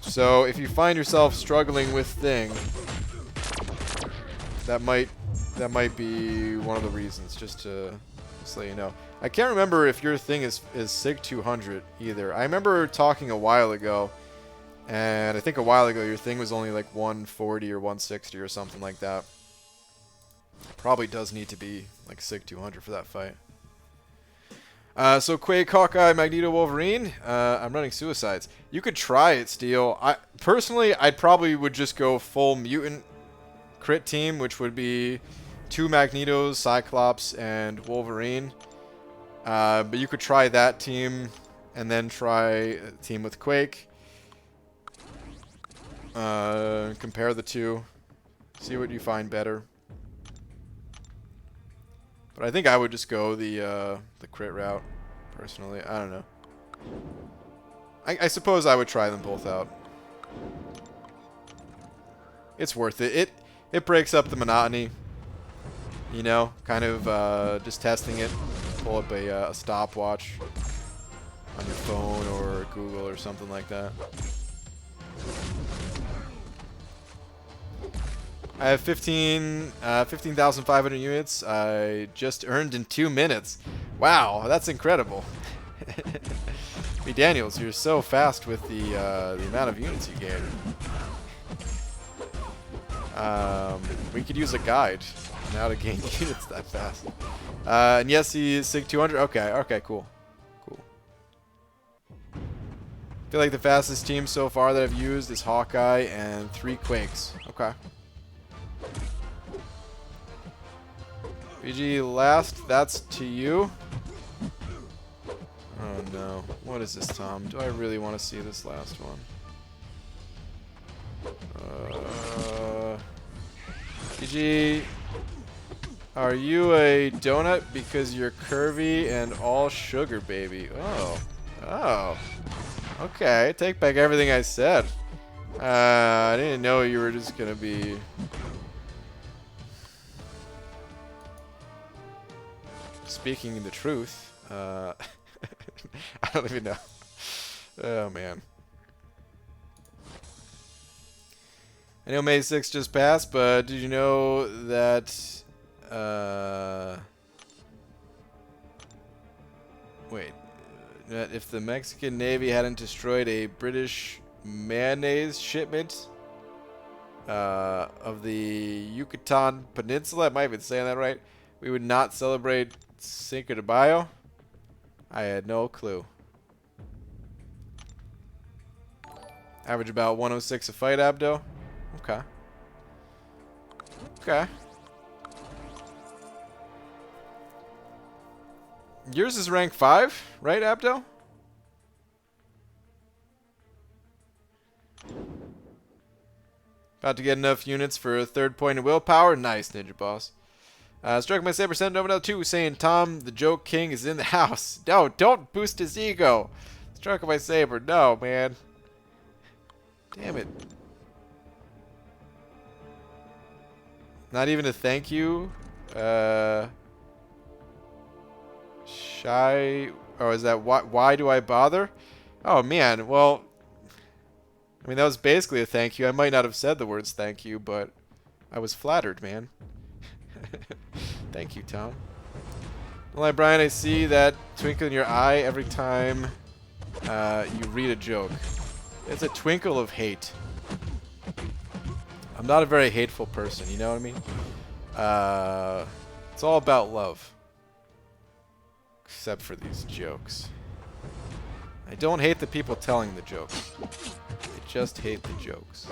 So if you find yourself struggling with Thing, that might be one of the reasons. Just to let you know. I can't remember if your Thing is Sig 200 either. I remember talking a while ago, and I think a while ago your Thing was only like 140 or 160 or something like that. Probably does need to be like Sig 200 for that fight. So Quake, Hawkeye, Magneto, Wolverine. I'm running Suicides. You could try it, Steel. Personally, I probably would just go full mutant crit team, which would be 2 Magnetos, Cyclops, and Wolverine. But you could try that team, and then try a team with Quake. Compare the two. See what you find better. But I think I would just go the crit route, personally. I don't know. I suppose I would try them both out. It's worth it. It breaks up the monotony. You know, kind of just testing it. Pull up a stopwatch on your phone or Google or something like that. I have 15,500 units. I just earned in 2 minutes. Wow, that's incredible. B. Daniels, you're so fast with the amount of units you gain. We could use a guide now to gain units that fast. And yes, he is Sig 200. Okay, cool. I feel like the fastest team so far that I've used is Hawkeye and 3 Quakes. Okay. BG last, that's to you. Oh no. What is this, Tom? Do I really want to see this last one? BG, are you a donut because you're curvy and all sugar, baby? Oh. Okay, take back everything I said. I didn't know you were just gonna be... speaking the truth. I don't even know. Oh, man. I know May 6th just passed, but did you know that... wait. That if the Mexican Navy hadn't destroyed a British mayonnaise shipment of the Yucatan Peninsula, I might be saying that right, we would not celebrate Cinco de Mayo? I had no clue. Average about 106 a fight, Abdo. Okay. Yours is rank 5, right, Abdo? About to get enough units for a 3rd point of willpower. Nice, Ninja Boss. Struck my saber, sent over another 2, saying Tom the Joke King is in the house. No, don't boost his ego. Struck my saber. No, man. Damn it. Not even a thank you. Shy. Oh, is that why do I bother? Oh man. Well, I mean, that was basically a thank you. I might not have said the words thank you, but I was flattered, man. Thank you, Tom. Well, Brian, I see that twinkle in your eye every time you read a joke. It's a twinkle of hate. I'm not a very hateful person, you know what I mean? It's all about love. Except for these jokes. I don't hate the people telling the jokes. I just hate the jokes.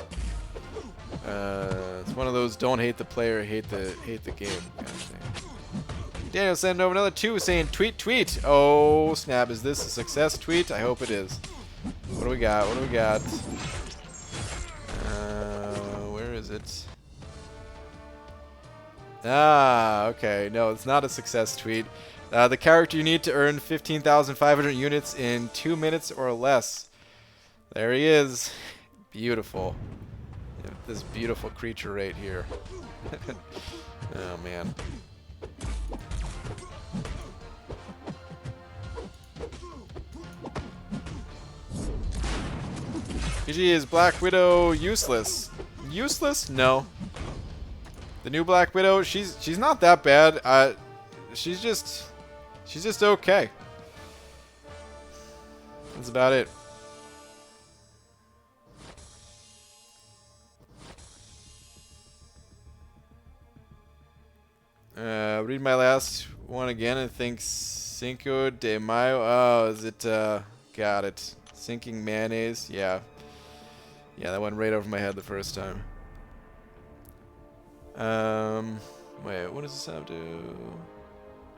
It's one of those don't hate the player, hate the game kind of thing. Daniel sent over another 2 saying tweet tweet. Oh snap, is this a success tweet? I hope it is. What do we got? What do we got? Where is it? Ah, okay. No, it's not a success tweet. The character you need to earn 15,500 units in 2 minutes or less. There he is. Beautiful. This beautiful creature right here. Oh, man. PG, is Black Widow useless? Useless? No. The new Black Widow, she's not that bad. She's just okay. That's about it. Read my last one again. I think Cinco de Mayo. Oh, is it? Got it. Sinking mayonnaise. Yeah. Yeah, that went right over my head the first time. Wait, what does this have to?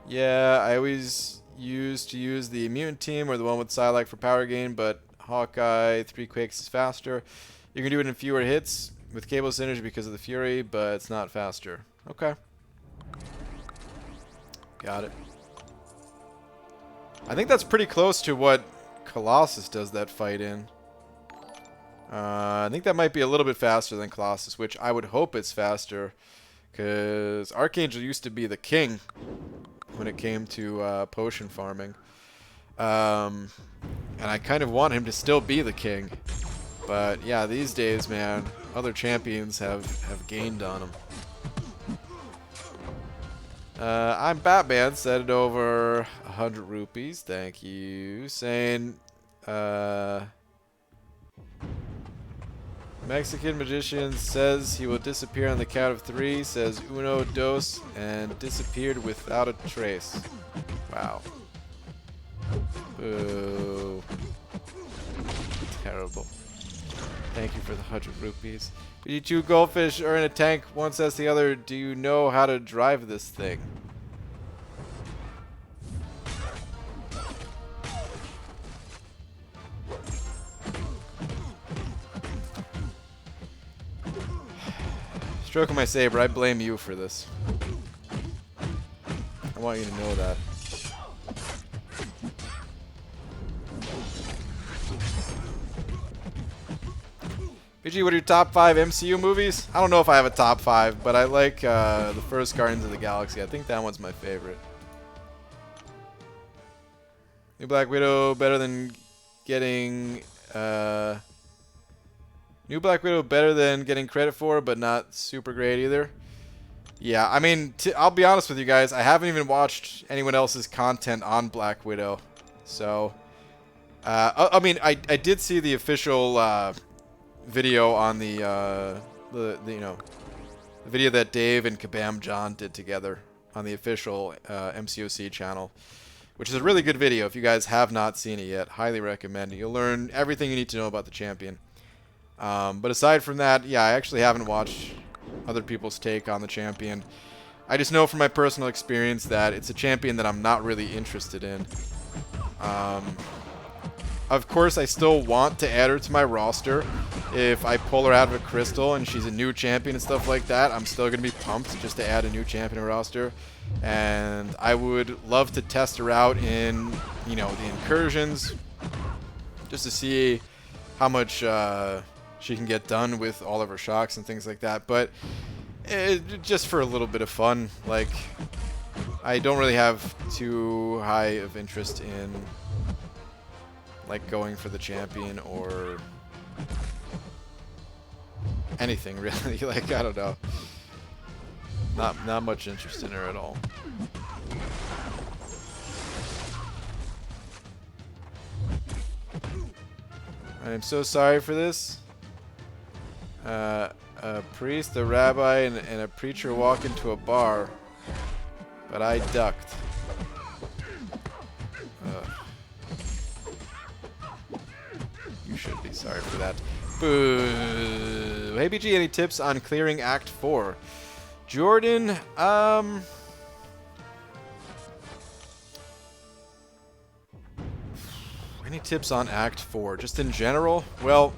Yeah, I always used to use the mutant team or the one with Psylocke for power gain, but Hawkeye 3 Quakes is faster. You can do it in fewer hits with cable synergy because of the Fury, but it's not faster. Okay. Got it. I think that's pretty close to what Colossus does that fight in. I think that might be a little bit faster than Colossus, which I would hope it's faster, because Archangel used to be the king when it came to potion farming. And I kind of want him to still be the king. But yeah, these days, man, other champions have gained on him. I'm Batman, sent it over 100 rupees. Thank you. Saying, Mexican magician says he will disappear on the count of 3, says uno, dos, and disappeared without a trace. Wow. Boo. Terrible. Thank you for the 100 rupees. You 2 goldfish are in a tank. One says to the other, do you know how to drive this thing? Stroking my saber, I blame you for this. I want you to know that. BG, what are your top 5 MCU movies? I don't know if I have a top 5, but I like the first Guardians of the Galaxy. I think that one's my favorite. New Black Widow better than getting... New Black Widow better than getting credit for, but not super great either. Yeah, I mean, I'll be honest with you guys. I haven't even watched anyone else's content on Black Widow. So, I mean, I did see the official video on the you know, the video that Dave and Kabam John did together on the official MCOC channel, which is a really good video. If you guys have not seen it yet, highly recommend it. You'll learn everything you need to know about the champion. But aside from that, yeah, I actually haven't watched other people's take on the champion. I just know from my personal experience that it's a champion that I'm not really interested in. Of course, I still want to add her to my roster. If I pull her out of a crystal and she's a new champion and stuff like that, I'm still going to be pumped just to add a new champion to my roster. And I would love to test her out in, you know, the incursions, just to see how much she can get done with all of her shocks and things like that. But just for a little bit of fun, like, I don't really have too high of interest in, like, going for the champion or anything really. Like, I don't know. Not much interest in her at all. I'm so sorry for this. A priest, a rabbi, and a preacher walk into a bar, but I ducked. You should be sorry for that. Boo! Hey BG, any tips on clearing Act 4? Jordan, any tips on Act 4? Just in general? Well,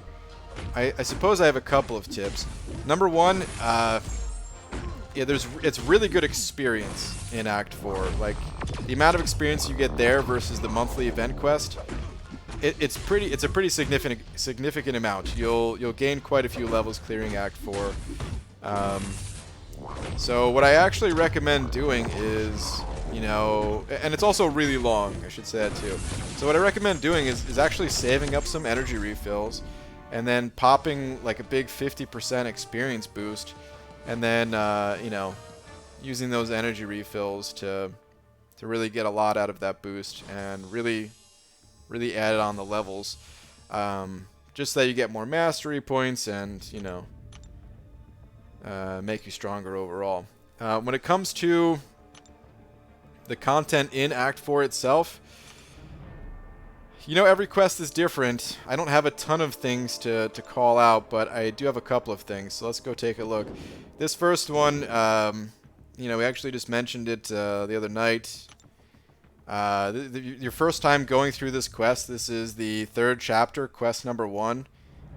I suppose I have a couple of tips. Number one, yeah, it's really good experience in Act 4. Like, the amount of experience you get there versus the monthly event quest, it's a pretty significant amount. You'll gain quite a few levels clearing Act 4. So what I actually recommend doing is, you know, and it's also really long, I should say that too. So what I recommend doing is actually saving up some energy refills, and then popping like a big 50% experience boost, and then you know, using those energy refills to really get a lot out of that boost and really add it on the levels, just so that you get more mastery points and, you know, make you stronger overall. When it comes to the content in Act 4 itself, you know, every quest is different. I don't have a ton of things to call out, but I do have a couple of things. So let's go take a look. This first one, you know, we actually just mentioned it the other night. Your first time going through this quest, this is the 3rd chapter, quest number 1.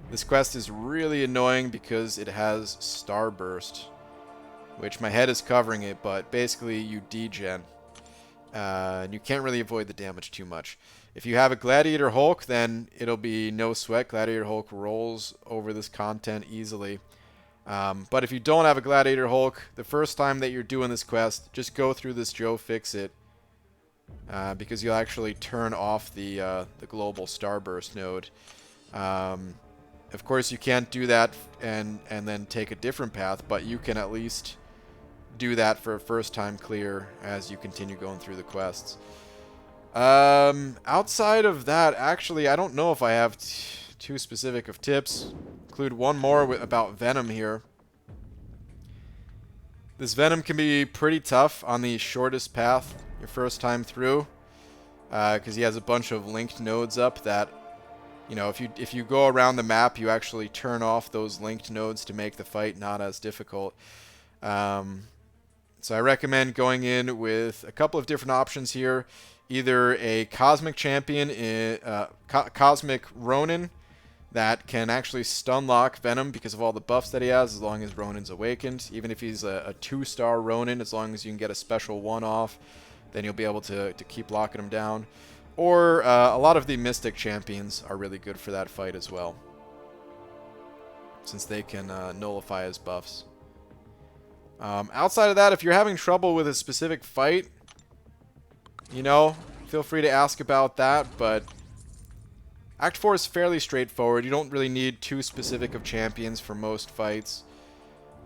This quest is really annoying because it has Starburst, which my head is covering it, but basically you degen. And you can't really avoid the damage too much. If you have a Gladiator Hulk, then it'll be no sweat. Gladiator Hulk rolls over this content easily. But if you don't have a Gladiator Hulk, the first time that you're doing this quest, just go through this Joe Fix-It. Because you'll actually turn off the global Starburst node. Of course, you can't do that and then take a different path, but you can at least do that for a first-time clear as you continue going through the quests. Outside of that, actually, I don't know if I have too specific of tips. Include one more about Venom here. This Venom can be pretty tough on the shortest path your first time through, because he has a bunch of linked nodes up that, you know, if you go around the map, you actually turn off those linked nodes to make the fight not as difficult. So I recommend going in with a couple of different options here. Either a Cosmic Champion, Cosmic Ronin, that can actually stun lock Venom because of all the buffs that he has, as long as Ronin's awakened. Even if he's a 2-star Ronin, as long as you can get a special 1 off, then you'll be able to keep locking him down. Or a lot of the Mystic Champions are really good for that fight as well, since they can nullify his buffs. Outside of that, if you're having trouble with a specific fight, you know, feel free to ask about that, but Act 4 is fairly straightforward. You don't really need too specific of champions for most fights.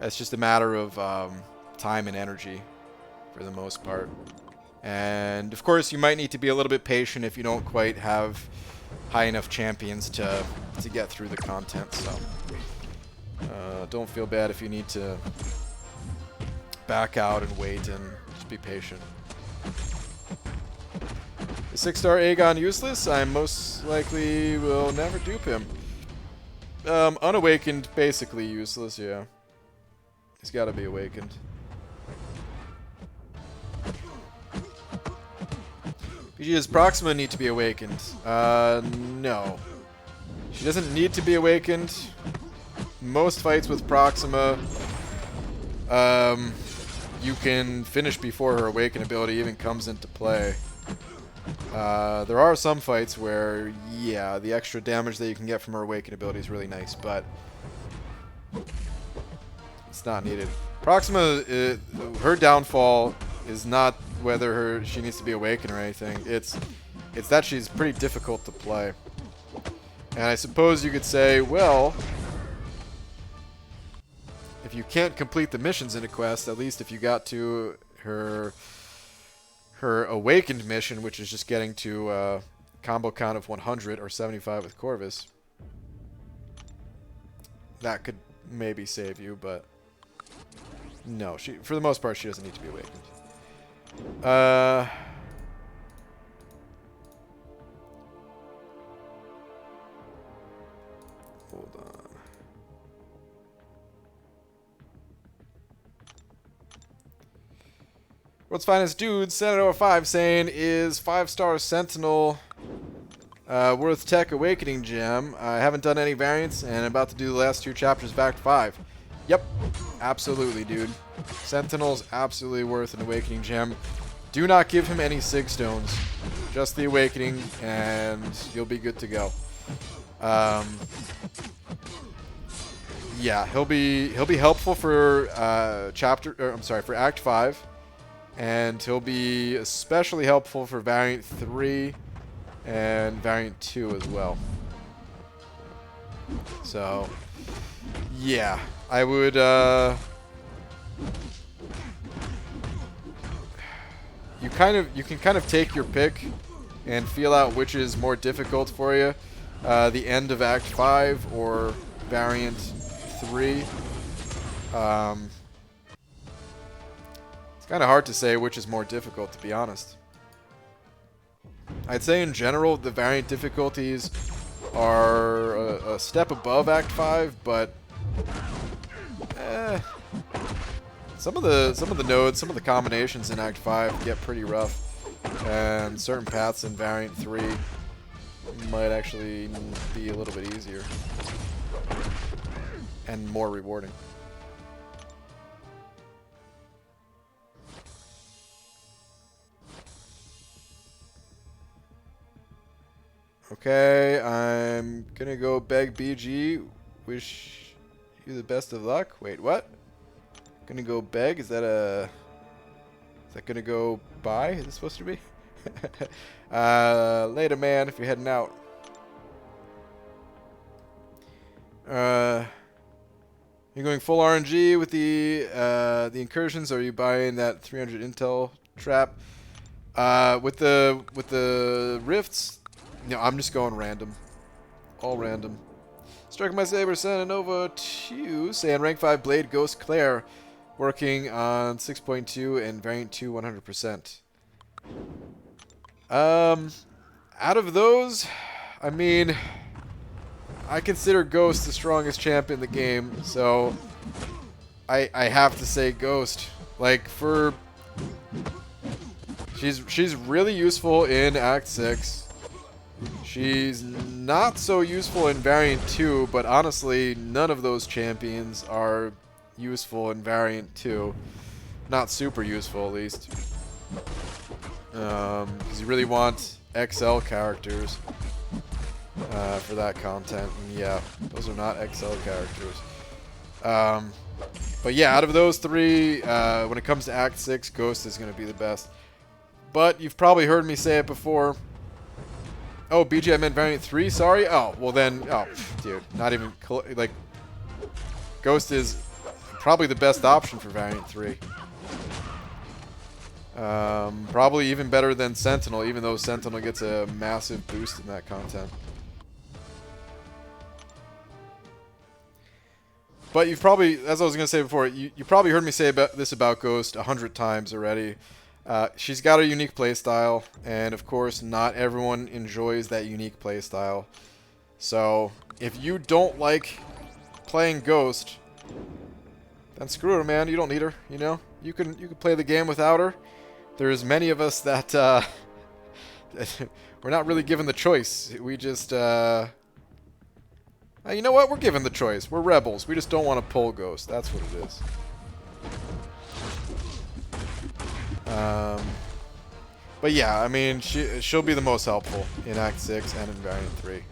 It's just a matter of time and energy for the most part. And of course, you might need to be a little bit patient if you don't quite have high enough champions to get through the content. So don't feel bad if you need to back out and wait, and just be patient. Is 6-star Aegon useless? I most likely will never dupe him. Unawakened, basically useless, yeah. He's got to be awakened. BG, does Proxima need to be awakened? No. She doesn't need to be awakened. Most fights with Proxima, you can finish before her awaken ability even comes into play. There are some fights where, yeah, the extra damage that you can get from her awaken ability is really nice, but it's not needed. Proxima, her downfall is not whether she needs to be awakened or anything. It's that she's pretty difficult to play. And I suppose you could say, well, if you can't complete the missions in a quest, at least if you got to her awakened mission, which is just getting to combo count of 100 or 75 with Corvus, that could maybe save you, but no, for the most part she doesn't need to be awakened. Hold on. World's Finest Dude, Senator 5 saying, is 5-star Sentinel worth Tech Awakening Gem? I haven't done any variants and I'm about to do the last 2 chapters of Act 5. Yep, absolutely, dude. Sentinel's absolutely worth an Awakening Gem. Do not give him any Sig Stones. Just the Awakening and you'll be good to go. Yeah, he'll be helpful for for Act 5. And he'll be especially helpful for Variant 3 and Variant 2 as well. So, yeah, I would, you can kind of take your pick and feel out which is more difficult for you. The end of Act 5 or Variant 3. It's kind of hard to say which is more difficult, to be honest. I'd say in general the variant difficulties are a step above Act 5, but some of the nodes, some of the combinations in Act 5 get pretty rough, and certain paths in Variant 3 might actually be a little bit easier and more rewarding. Okay, I'm gonna go beg BG. Wish you the best of luck. Wait, what? Gonna go beg? Is that gonna go bye? Is it supposed to be? Later, man, if you're heading out. You're going full RNG with the incursions, or are you buying that 300 intel trap? With the rifts, no, I'm just going random. All random. Striking my saber, sending over to saying rank 5 Blade Ghost Claire, working on 6.2 and variant 2 100%. Out of those, I mean, I consider Ghost the strongest champ in the game, so I have to say Ghost. Like, she's really useful in Act 6. She's not so useful in Variant 2, but honestly, none of those champions are useful in Variant 2. Not super useful, at least. Because you really want XL characters for that content. And yeah, those are not XL characters. But yeah, out of those three, when it comes to Act 6, Ghost is going to be the best. But you've probably heard me say it before. Oh, BG, I meant Variant 3, sorry? Oh, well then, oh, dude, not even, like, Ghost is probably the best option for Variant 3. Probably even better than Sentinel, even though Sentinel gets a massive boost in that content. But you've probably, as I was going to say before, you probably heard me say this about Ghost 100 times already. She's got a unique playstyle, and of course, not everyone enjoys that unique playstyle. So, if you don't like playing Ghost, then screw her, man. You don't need her. You know, you can play the game without her. There's many of us that we're not really given the choice. We just, you know what? We're given the choice. We're rebels. We just don't want to pull Ghost. That's what it is. But yeah, I mean, she'll be the most helpful in Act 6 and in Variant 3.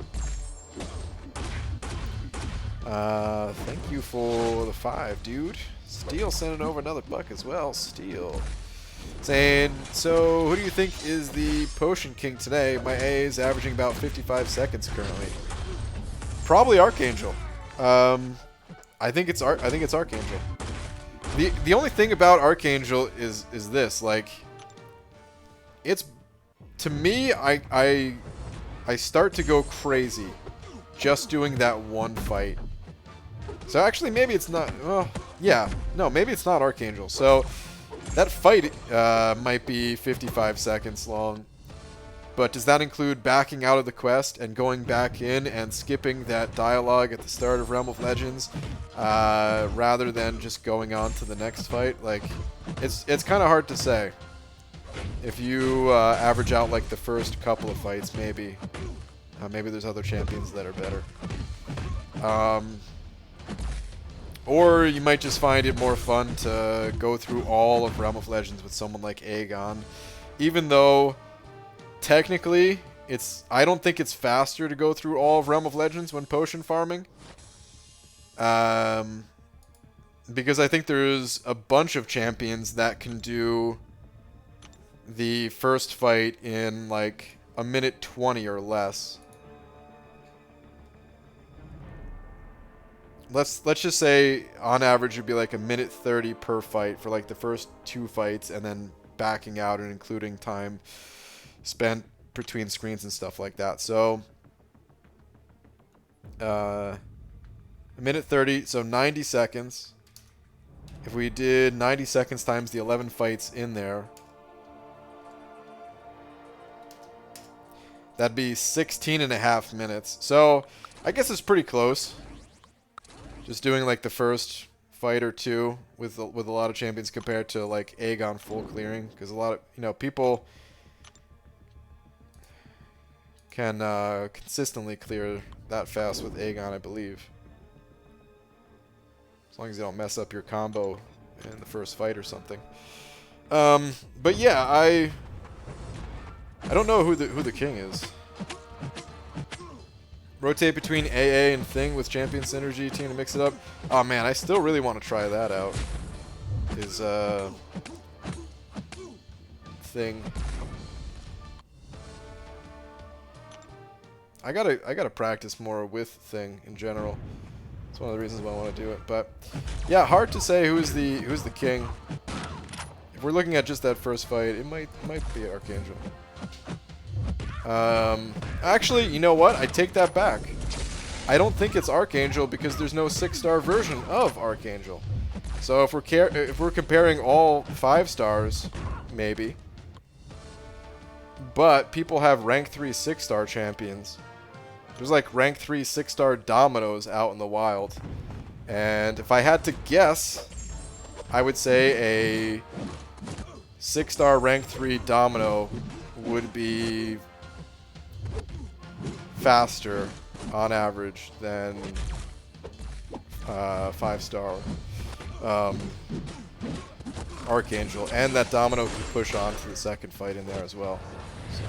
Thank you for the 5, dude. Steel sending over another buck as well. Steel. Saying, so who do you think is the Potion King today? My A is averaging about 55 seconds currently. Probably Archangel. I I think it's Archangel. The only thing about Archangel is this, like, it's, to me, I start to go crazy just doing that one fight. So actually, maybe it's not. Well, yeah, no, maybe it's not Archangel. So that fight might be 55 seconds long. But does that include backing out of the quest and going back in and skipping that dialogue at the start of Realm of Legends, rather than just going on to the next fight? Like, it's kind of hard to say. If you average out like the first couple of fights, maybe there's other champions that are better. Or you might just find it more fun to go through all of Realm of Legends with someone like Aegon, even though technically, I don't think it's faster to go through all of Realm of Legends when potion farming. Because I think there's a bunch of champions that can do the first fight in like a minute 20 or less. Let's just say on average it'd be like a minute 30 per fight for like the first 2 fights, and then backing out and including time spent between screens and stuff like that. So a minute 30, so 90 seconds. If we did 90 seconds times the 11 fights in there, that'd be 16.5 minutes. So I guess it's pretty close. Just doing like the first fight or two with a lot of champions compared to like Aegon full clearing, because a lot of people can consistently clear that fast with Aegon, I believe. As long as you don't mess up your combo in the first fight or something. But yeah, I don't know who the king is. Rotate between AA and Thing with champion synergy team to mix it up. Oh man, I still really want to try that out. Is Thing. I gotta practice more with Thing in general. It's one of the reasons why I want to do it. But yeah, hard to say who's the king. If we're looking at just that first fight, it might be Archangel. Actually, you know what? I take that back. I don't think it's Archangel because there's no 6-star version of Archangel. So if we're comparing all 5 stars, maybe. But people have rank 3 6-star champions. There's like rank 3 6-star Dominoes out in the wild. And if I had to guess, I would say a 6-star rank 3 Domino would be faster on average than 5-star Archangel. And that Domino can push on to the second fight in there as well. So.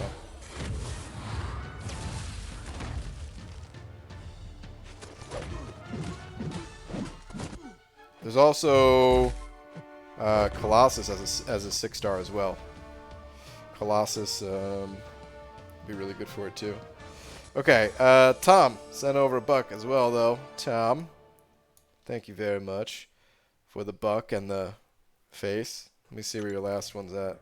There's also Colossus as a 6-star as well. Colossus be really good for it too. Okay, Tom sent over a buck as well though. Tom, thank you very much for the buck and the face. Let me see where your last one's at.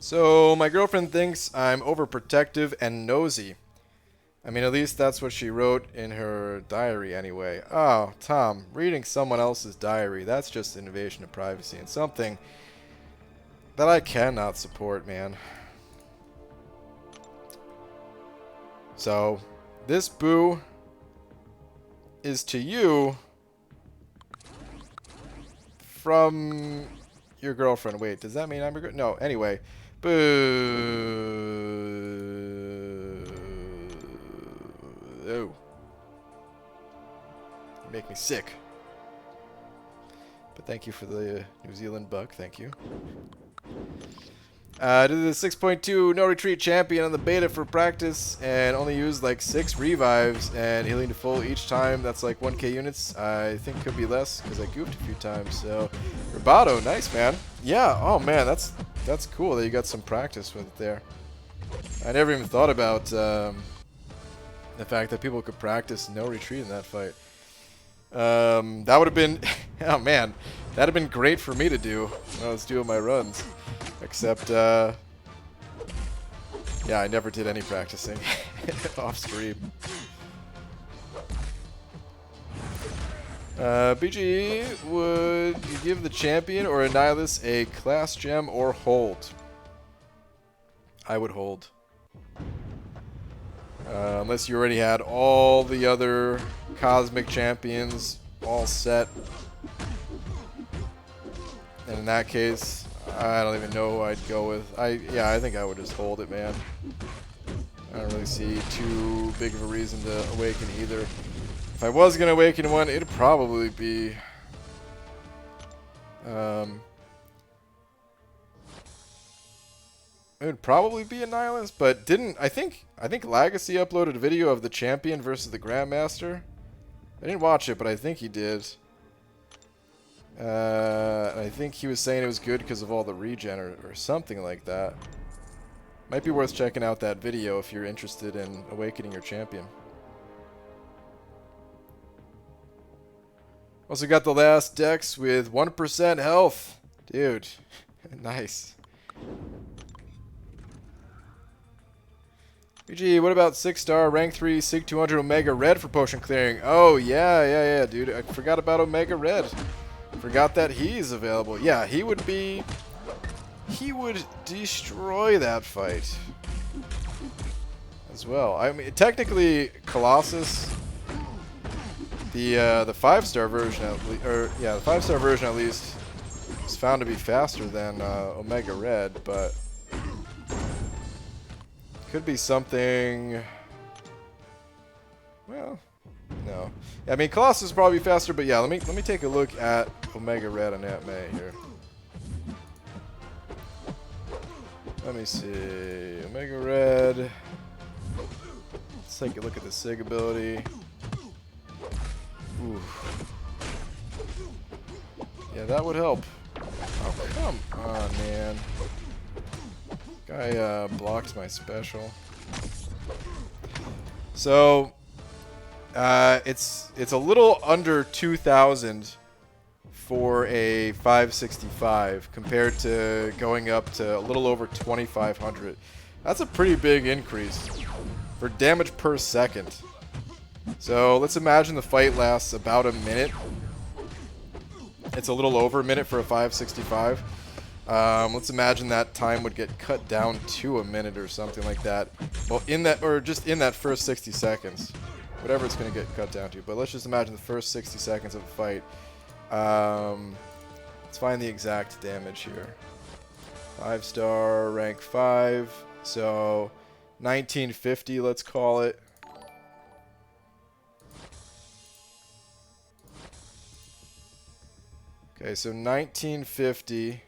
So my girlfriend thinks I'm overprotective and nosy. I mean, at least that's what she wrote in her diary anyway. Oh, Tom, reading someone else's diary, that's just an invasion of privacy and something that I cannot support, man. So, this boo is to you from your girlfriend. Wait, does that mean I'm your girlfriend? No, anyway. Boo. Oh. You make me sick. But thank you for the New Zealand buck. Thank you. Did the 6.2 no retreat champion on the beta for practice and only used like 6 revives and healing to full each time. That's like 1k units. I think could be less because I goofed a few times. So, Roboto, nice man. Yeah. Oh man, that's cool that you got some practice with it there. I never even thought about The fact that people could practice no retreat in that fight. That would have been, oh man, that'd have been great for me to do when I was doing my runs. Except, yeah, I never did any practicing off stream. BG, would you give the champion or a nihilist a class gem or hold? I would hold. Unless you already had all the other cosmic champions all set. And in that case, I don't even know who I'd go with. Yeah, I think I would just hold it, man. I don't really see too big of a reason to awaken either. If I was gonna awaken one, it'd probably be it would probably be a nihilist, but I think Legacy uploaded a video of the champion versus the Grandmaster. I didn't watch it, but I think he did. I think he was saying it was good because of all the regen or something like that. Might be worth checking out that video if you're interested in awakening your champion. Also got the last Dex with 1% health. Dude, nice. BG, what about 6-star, rank 3, Sig 200 Omega Red for potion clearing? Oh, yeah, dude. I forgot about Omega Red. Forgot that he's available. Yeah, he would destroy that fight as well. I mean, technically, Colossus, the 5-star version, the 5-star version at least, is found to be faster than Omega Red, but could be something. Well, no. Yeah, I mean, Colossus is probably faster, but yeah, let me take a look at Omega Red and Aunt May here. Let me see. Omega Red. Let's take a look at the Sig ability. Ooh. Yeah, that would help. Oh, come on, man. Guy blocks my special. So it's a little under 2,000 for a 565 compared to going up to a little over 2,500. That's a pretty big increase for damage per second. So let's imagine the fight lasts about a minute. It's a little over a minute for a 565. Let's imagine that time would get cut down to a minute or something like that. Well, just in that first 60 seconds. Whatever it's going to get cut down to. But let's just imagine the first 60 seconds of the fight. Let's find the exact damage here. 5-star, rank 5. So, 1950, let's call it. Okay, so 1950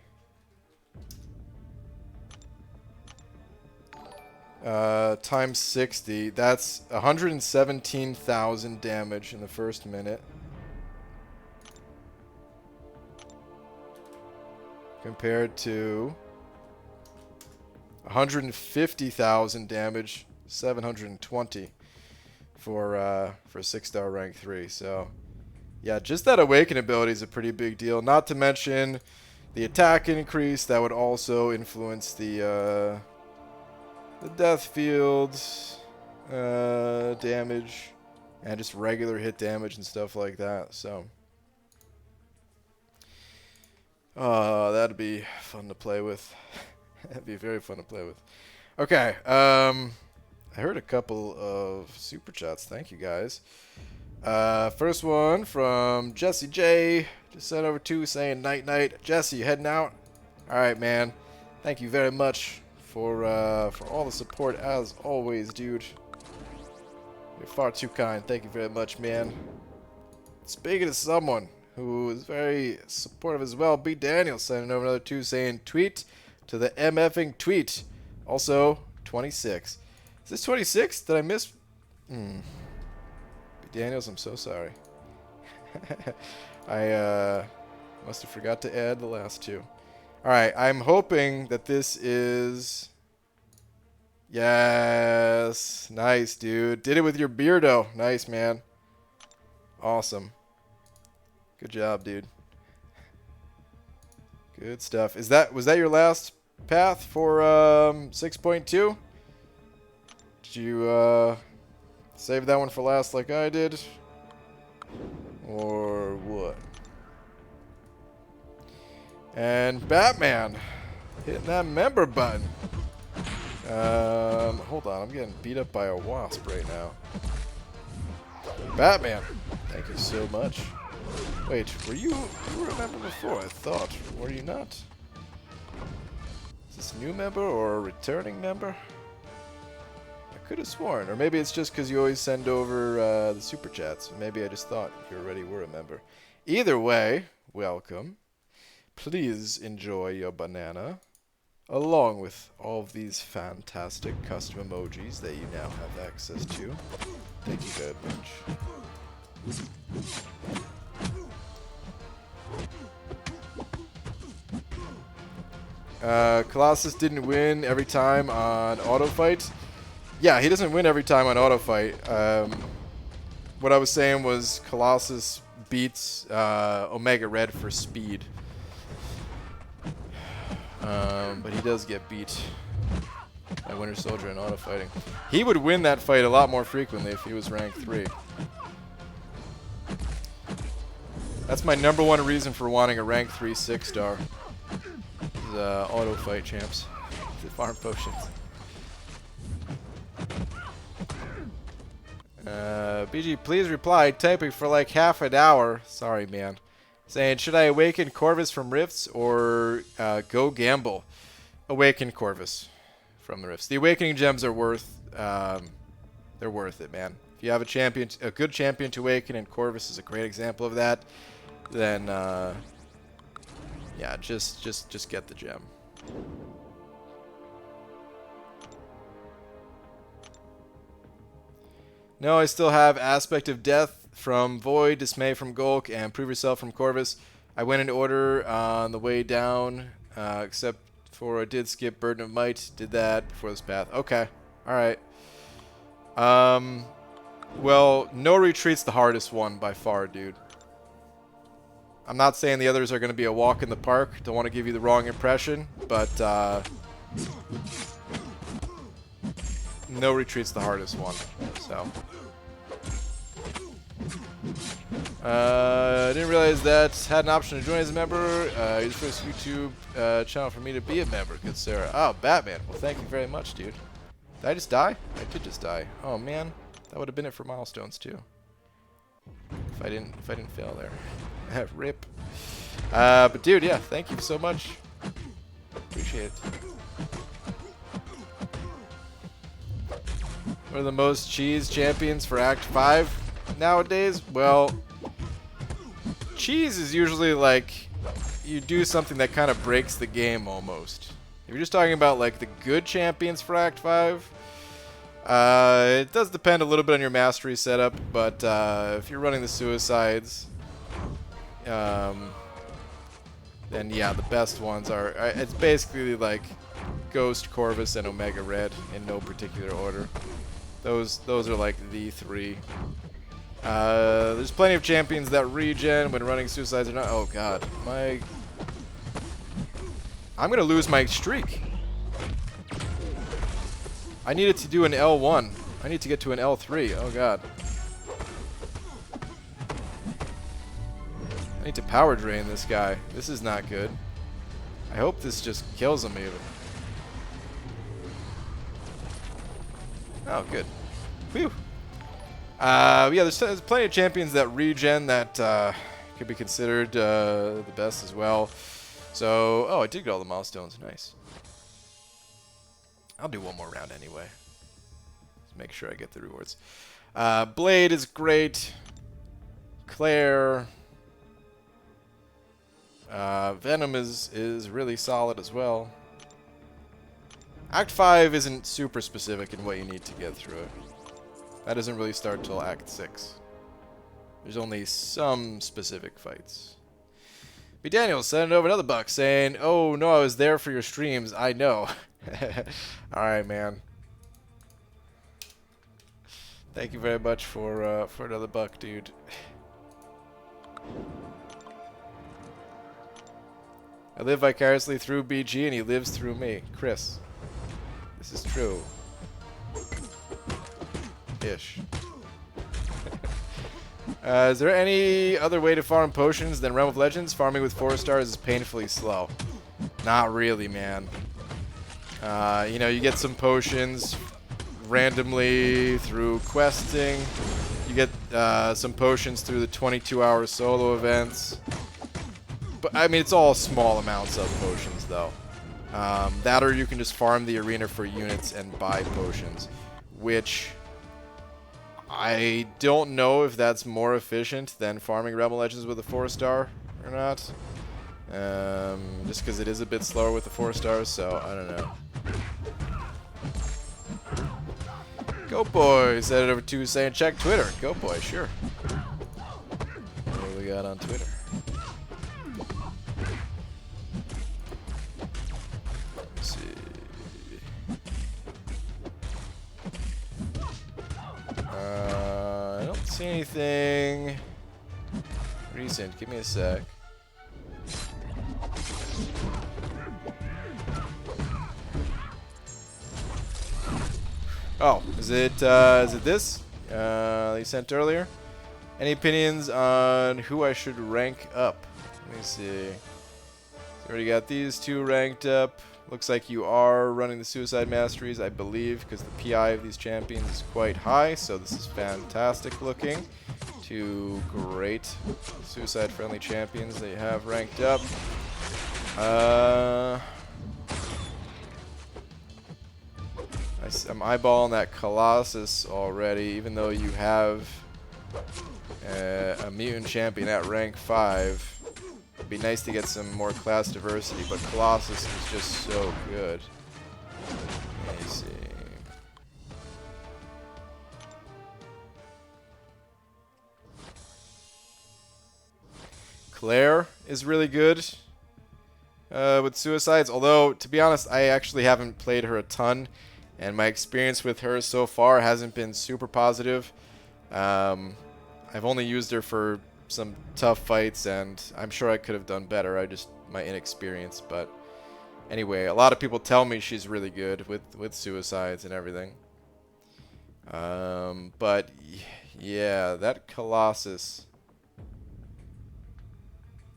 times 60, that's 117,000 damage in the first minute. Compared to 150,000 damage, 720 for 6-star rank 3. So, yeah, just that awaken ability is a pretty big deal. Not to mention the attack increase that would also influence the death field damage and just regular hit damage and stuff like that. So, that'd be fun to play with. That'd be very fun to play with. Okay, I heard a couple of super chats. Thank you guys. First one from Jesse J. Just sent over 2 saying night night. Jesse, heading out? Alright, man. Thank you very much for all the support as always, dude. You're far too kind. Thank you very much, man. Speaking of someone who is very supportive as well, B. Daniel sending over another 2 saying tweet to the MFing tweet. Also, 26. Is this 26? Did I miss? B. Daniels, I'm so sorry. I must have forgot to add the last 2. Alright, I'm hoping that this is... Yes, Yes. Nice, dude. Did it with your beardo. Nice, man. Awesome. Good job, dude. Good stuff. Was that your last path for 6.2? Did you save that one for last like I did? Or what? And Batman hitting that member button. Hold on, I'm getting beat up by a wasp right now. Batman, thank you so much. Wait, you were a member before, I thought. Were you not? Is this a new member or a returning member? I could have sworn. Or maybe it's just because you always send over the super chats. Maybe I just thought you already were a member. Either way, welcome. Please enjoy your banana, along with all of these fantastic custom emojis that you now have access to. Thank you very much. Colossus didn't win every time on auto fight. Yeah, he doesn't win every time on auto fight. What I was saying was Colossus beats Omega Red for speed. But he does get beat by Winter Soldier in auto fighting. He would win that fight a lot more frequently if he was rank 3. That's my #1 reason for wanting a rank 3 6-star. Auto fight champs. The farm potions. BG, please reply. Typing for like half an hour. Sorry, man. Saying, should I awaken Corvus from Rifts or go gamble? Awaken Corvus from the Rifts. The Awakening Gems are worth, they're worth it, man. If you have a good champion to awaken, and Corvus is a great example of that, then yeah, just get the gem. No, I still have Aspect of Death from Void, Dismay from Golk, and Prove Yourself from Corvus. I went in order on the way down, except for I did skip Burden of Might. Did that before this path. Okay. Alright. Well, No Retreat's the hardest one by far, dude. I'm not saying the others are going to be a walk in the park. Don't want to give you the wrong impression, but No Retreat's the hardest one. So I didn't realize that had an option to join as a member. You're the first YouTube channel for me to be a member, good Sarah. Oh, Batman. Well, thank you very much, dude. Did I just die? I did just die. Oh man, that would have been it for Milestones too. If I didn't fail there. Rip. But dude, yeah, thank you so much. Appreciate it. What are the most cheese champions for Act 5 nowadays? Well, cheese is usually like you do something that kind of breaks the game almost. If you're just talking about like the good champions for Act 5, it does depend a little bit on your mastery setup, but if you're running the suicides, then yeah, the best ones are, it's basically like Ghost, Corvus, and Omega Red in no particular order. Those are like the 3. There's plenty of champions that regen when running suicides or not. Oh god, I'm gonna lose my streak. I needed to do an L1. I need to get to an L3. Oh god. I need to power drain this guy. This is not good. I hope this just kills him even. Oh, good. Whew. Yeah, there's plenty of champions that regen that could be considered the best as well. So, oh, I did get all the milestones. Nice. I'll do one more round anyway. Just make sure I get the rewards. Blade is great. Claire. Venom is really solid as well. Act 5 isn't super specific in what you need to get through it. That doesn't really start till Act 6. There's only some specific fights. B. Daniels sending over another buck saying, oh no, I was there for your streams. I know. Alright, man. Thank you very much for another buck, dude. I live vicariously through BG, and he lives through me, Chris. This is true. Ish. Is there any other way to farm potions than Realm of Legends? Farming with 4 stars is painfully slow. Not really, man. You know, you get some potions randomly through questing. You get some potions through the 22-hour solo events. But, I mean, it's all small amounts of potions, though. That or you can just farm the arena for units and buy potions, which I don't know if that's more efficient than farming Rebel Legends with a 4-star or not. Just because it is a bit slower with the 4 stars, so I don't know. Go boy, said it over to saying check Twitter. Go boy, sure. What do we got on Twitter? Let's see. I don't see anything recent. Give me a sec. Oh, is it this you sent earlier? Any opinions on who I should rank up? Let me see. Already got these 2 ranked up. Looks like you are running the Suicide Masteries, I believe, because the PI of these champions is quite high, so this is fantastic looking. 2 great suicide-friendly champions that you have ranked up. I'm eyeballing that Colossus already, even though you have a mutant champion at rank 5. It'd be nice to get some more class diversity, but Colossus is just so good. Let me see. Claire is really good with suicides, although, to be honest, I actually haven't played her a ton. And my experience with her so far hasn't been super positive. I've only used her for some tough fights, and I'm sure I could have done better. My inexperience. But anyway, a lot of people tell me she's really good with suicides and everything. But yeah, that Colossus.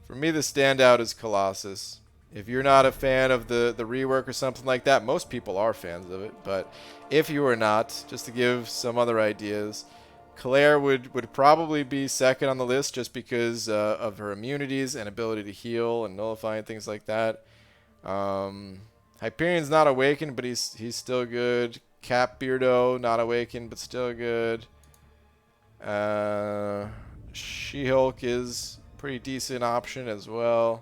For me, the standout is Colossus. If you're not a fan of the rework or something like that, most people are fans of it, but if you are not, just to give some other ideas, Claire would probably be second on the list just because of her immunities and ability to heal and nullify and things like that. Hyperion's not awakened, but he's still good. Cap Beardo, not awakened, but still good. She-Hulk is a pretty decent option as well.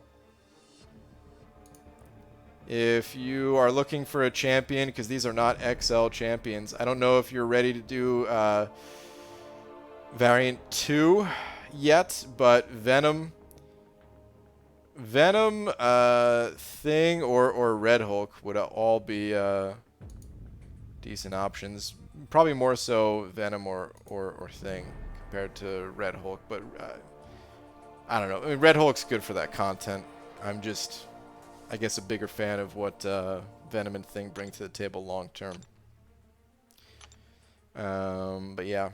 If you are looking for a champion, because these are not XL champions, I don't know if you're ready to do Variant 2 yet, but Venom, Thing, or Red Hulk would all be decent options. Probably more so Venom or Thing compared to Red Hulk, but I don't know. I mean, Red Hulk's good for that content. I'm just, I guess, a bigger fan of what Venom and Thing bring to the table long term. But yeah,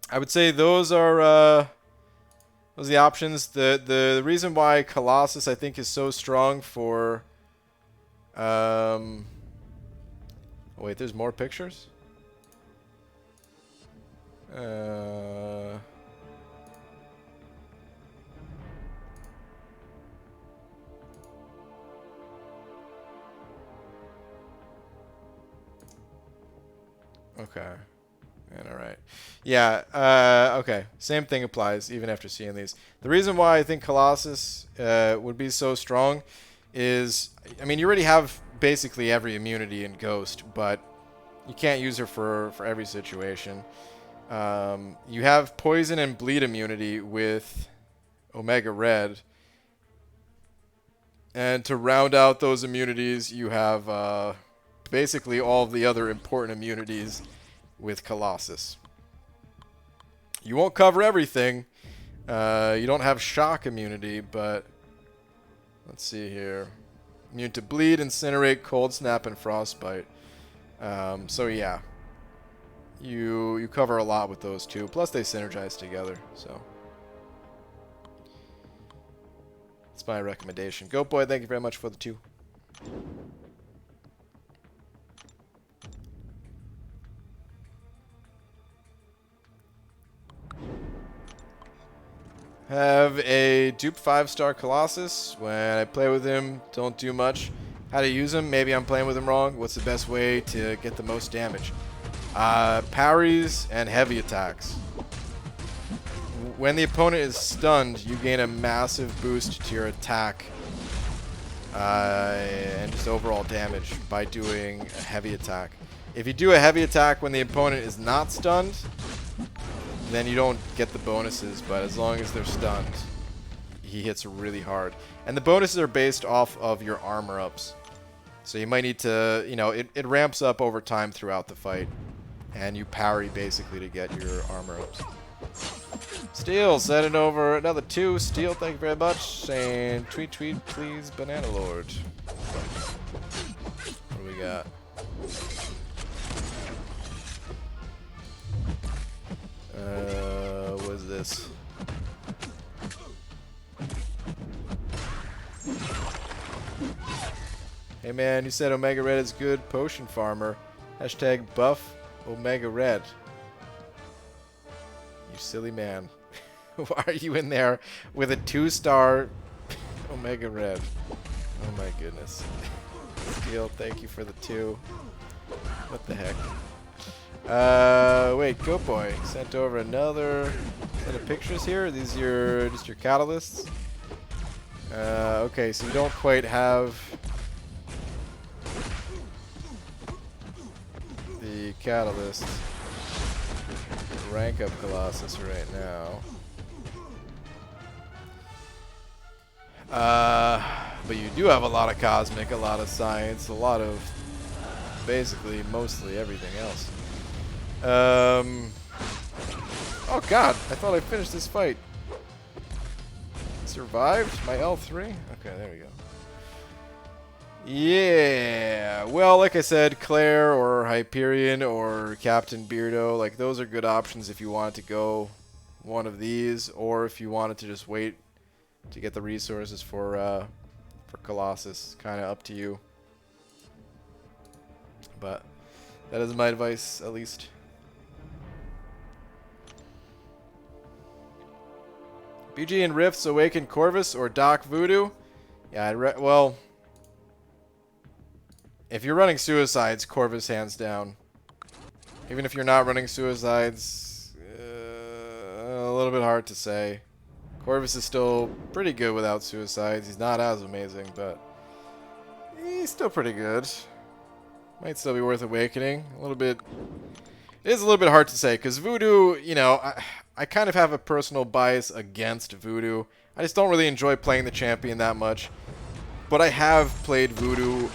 I would say those are the options. The reason why Colossus I think is so strong for. Oh wait, there's more pictures. Okay. And all right. Yeah, okay. Same thing applies even after seeing these. The reason why I think Colossus would be so strong is, I mean, you already have basically every immunity in Ghost, but you can't use her for every situation. You have poison and bleed immunity with Omega Red. And to round out those immunities, you have basically all of the other important immunities with Colossus. You won't cover everything. You don't have shock immunity, but let's see here. Immune to bleed, incinerate, cold snap, and frostbite. So yeah, you cover a lot with those two. Plus they synergize together. So that's my recommendation. Goat Boy, thank you very much for the 2. Have a dupe 5-star Colossus. When I play with him, don't do much. How to use him? Maybe I'm playing with him wrong. What's the best way to get the most damage? Parries and heavy attacks. When the opponent is stunned, you gain a massive boost to your attack and just overall damage by doing a heavy attack. If you do a heavy attack when the opponent is not stunned, then you don't get the bonuses, but as long as they're stunned, he hits really hard. And the bonuses are based off of your armor ups. So you might need to, you know, it ramps up over time throughout the fight. And you parry basically to get your armor ups. Steel, sending over another 2. Steel, thank you very much. Saying, tweet, please, Banana Lord. What do we got? What is this? Hey man, you said Omega Red is good potion farmer. Hashtag buff Omega Red. You silly man. Why are you in there with a 2-star Omega Red? Oh my goodness. Steel, thank you for the 2. What the heck? Wait, Goat Boy sent over another set of pictures here. These are just your catalysts. Okay, so you don't quite have the catalyst rank up Colossus right now. But you do have a lot of cosmic, a lot of science, a lot of basically mostly everything else. Oh god, I thought I finished this fight. Survived my L3? Okay, there we go. Yeah, well, like I said, Claire or Hyperion or Captain Beardo, like those are good options if you wanted to go one of these, or if you wanted to just wait to get the resources for Colossus. Kind of up to you. But that is my advice, at least. BG and Rifts awaken Corvus or Doc Voodoo? Yeah, well, if you're running Suicides, Corvus hands down. Even if you're not running Suicides, a little bit hard to say. Corvus is still pretty good without Suicides. He's not as amazing, but he's still pretty good. Might still be worth awakening. A little bit. It is a little bit hard to say because Voodoo, you know, I kind of have a personal bias against Voodoo. I just don't really enjoy playing the champion that much. But I have played Voodoo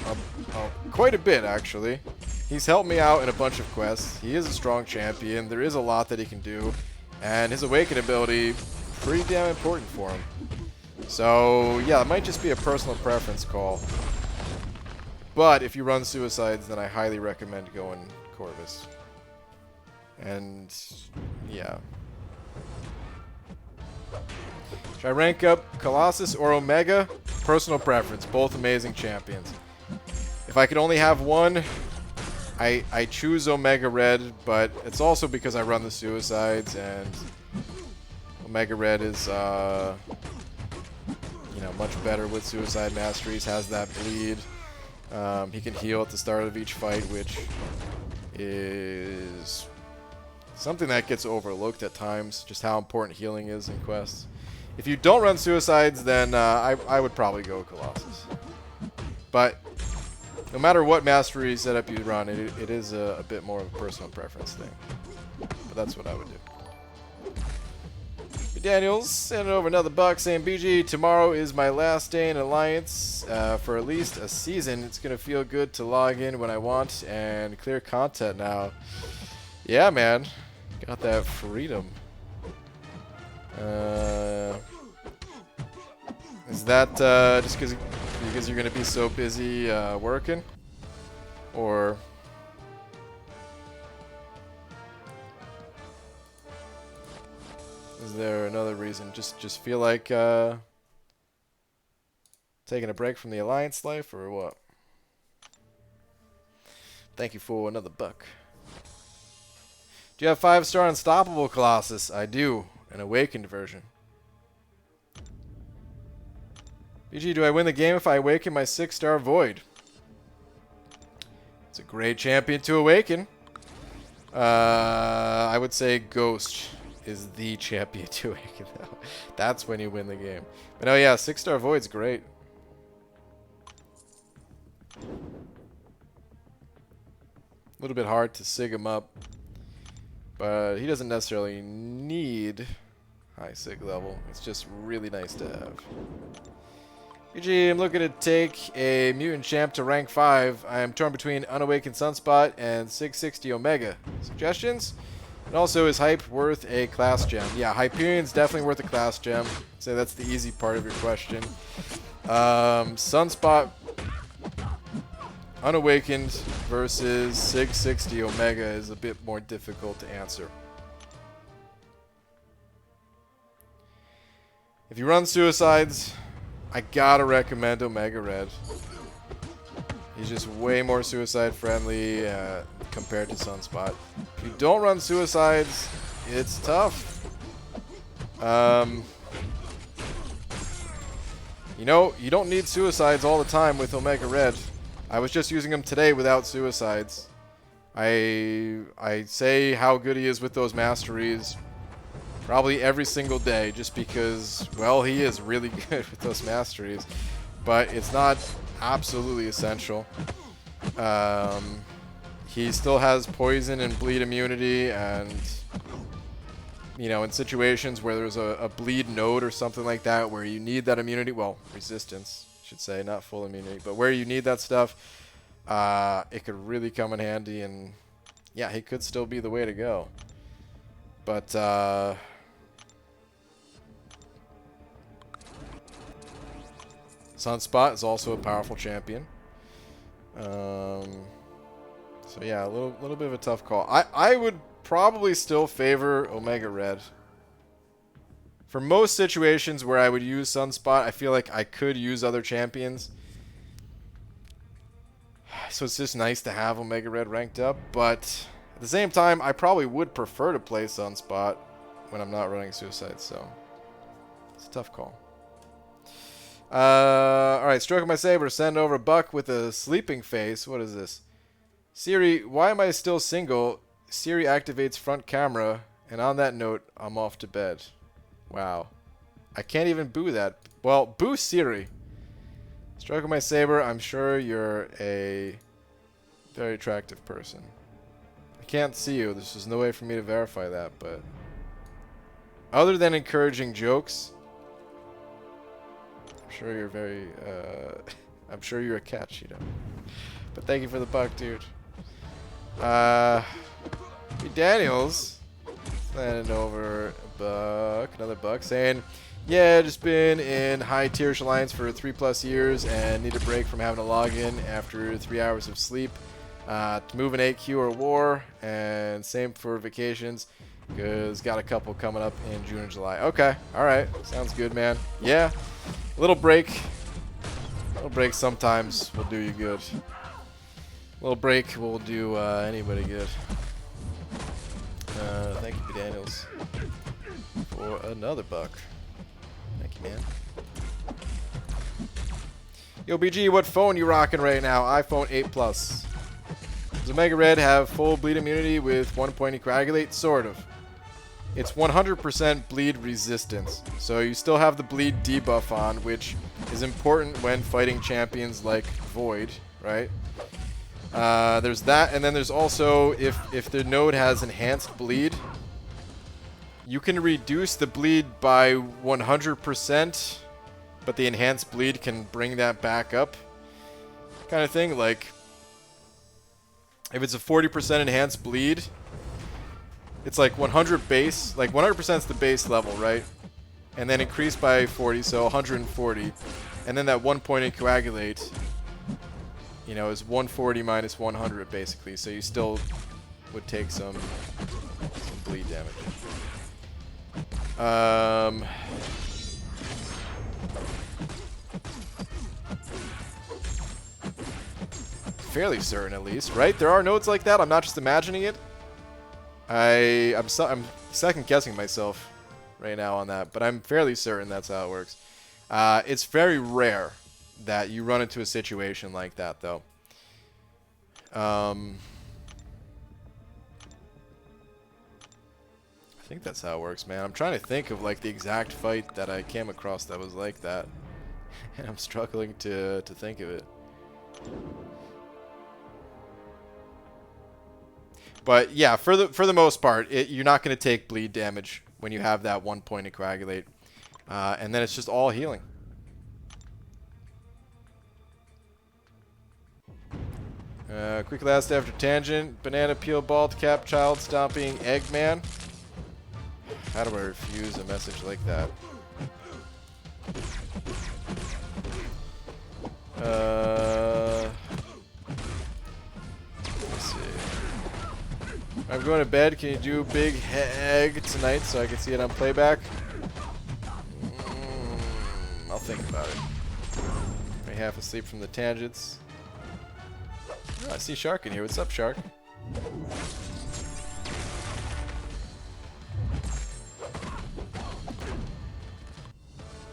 quite a bit, actually. He's helped me out in a bunch of quests. He is a strong champion. There is a lot that he can do. And his Awaken ability, pretty damn important for him. So, yeah, it might just be a personal preference call. But if you run Suicides, then I highly recommend going Corvus. And, yeah. Should I rank up Colossus or Omega? Personal preference. Both amazing champions. If I could only have one, I choose Omega Red, but it's also because I run the Suicides, and Omega Red is, you know, much better with Suicide Masteries, has that bleed. He can heal at the start of each fight, which is something that gets overlooked at times, just how important healing is in quests. If you don't run Suicides, then I would probably go Colossus. But no matter what mastery setup you run, it is a bit more of a personal preference thing. But that's what I would do. Daniels sending over another buck saying, BG, tomorrow is my last day in Alliance for at least a season. It's going to feel good to log in when I want and clear content now. Yeah, man. Got that freedom. Is that just because you're gonna be so busy working, or is there another reason? Just feel like taking a break from the Alliance life, or what? Thank you for another buck. Do you have 5-star Unstoppable Colossus? I do, an Awakened version. BG, do I win the game if I awaken my 6-star Void? It's a great champion to awaken. I would say Ghost is the champion to awaken. That's when you win the game. But oh yeah, 6-star Void's great. A little bit hard to sig him up, but he doesn't necessarily need high sig level. It's just really nice to have. BG, I'm looking to take a mutant champ to rank 5. I am torn between Unawakened Sunspot and 660 Omega. Suggestions? And also, is Hype worth a class gem? Yeah, Hyperion's definitely worth a class gem. So that's the easy part of your question. Sunspot Unawakened versus 660 Omega is a bit more difficult to answer. If you run Suicides, I gotta recommend Omega Red. He's just way more suicide friendly compared to Sunspot. If you don't run Suicides, it's tough. You know, you don't need Suicides all the time with Omega Red. I was just using him today without Suicides. I say how good he is with those masteries probably every single day, just because, well, he is really good with those masteries, but it's not absolutely essential. He still has poison and bleed immunity, and, you know, in situations where there's a bleed node or something like that, where you need that immunity, well, resistance, I should say, not full immunity, but where you need that stuff, it could really come in handy, and, yeah, he could still be the way to go. But, Sunspot is also a powerful champion. So yeah, a little bit of a tough call. I would probably still favor Omega Red. For most situations where I would use Sunspot, I feel like I could use other champions. So it's just nice to have Omega Red ranked up, but at the same time, I probably would prefer to play Sunspot when I'm not running Suicide, so it's a tough call. Alright, Stroking My Saber, send over a buck with a sleeping face. What is this? Siri, why am I still single? Siri activates front camera, and on that note, I'm off to bed. Wow. I can't even boo that. Well, boo Siri. Stroking My Saber, I'm sure you're a very attractive person. I can't see you. There's just no way for me to verify that, but other than encouraging jokes, I'm sure you're very, I'm sure you're a catch, you know. But thank you for the buck, dude. Daniels sending over a buck, another buck, saying, yeah, just been in high tier Alliance for 3+ years and need a break from having to log in after 3 hours of sleep to move an AQ or war, and same for vacations, because got a couple coming up in June and July. Okay, alright, sounds good, man. Yeah, a little break sometimes will do you good. A little break will do anybody good. Thank you, Daniels, for another buck. Thank you, man. Yo, BG, what phone you rocking right now? iPhone 8 Plus. Does Omega Red have full bleed immunity with 1 point coagulate? Sort of. It's 100% bleed resistance, so you still have the bleed debuff on, which is important when fighting champions like Void, right? There's that, and then there's also, if the node has enhanced bleed, you can reduce the bleed by 100%, but the enhanced bleed can bring that back up, kind of thing. Like, if it's a 40% enhanced bleed, it's like 100 base, like 100% is the base level, right? and then increase by 40, so 140. And then that 1 point in coagulate, you know, is 140 minus 100 basically. So you still would take some bleed damage. Fairly certain, at least, right? There are nodes like that. I'm not just imagining it. I'm second guessing myself right now on that, but I'm fairly certain that's how it works. It's very rare that you run into a situation like that, though. I think that's how it works, man. I'm trying to think of like the exact fight that I came across that was like that, and I'm struggling to think of it. But yeah, for the most part, you're not going to take bleed damage when you have that 1 point to coagulate, and then it's just all healing. Quick last after tangent, banana peel, bald cap, child stomping, Eggman. How do I refuse a message like that? Let's see. I'm going to bed. Can you do Big Hag tonight so I can see it on playback? I'll think about it. May half asleep from the tangents. Oh, I see Shark in here. What's up, Shark?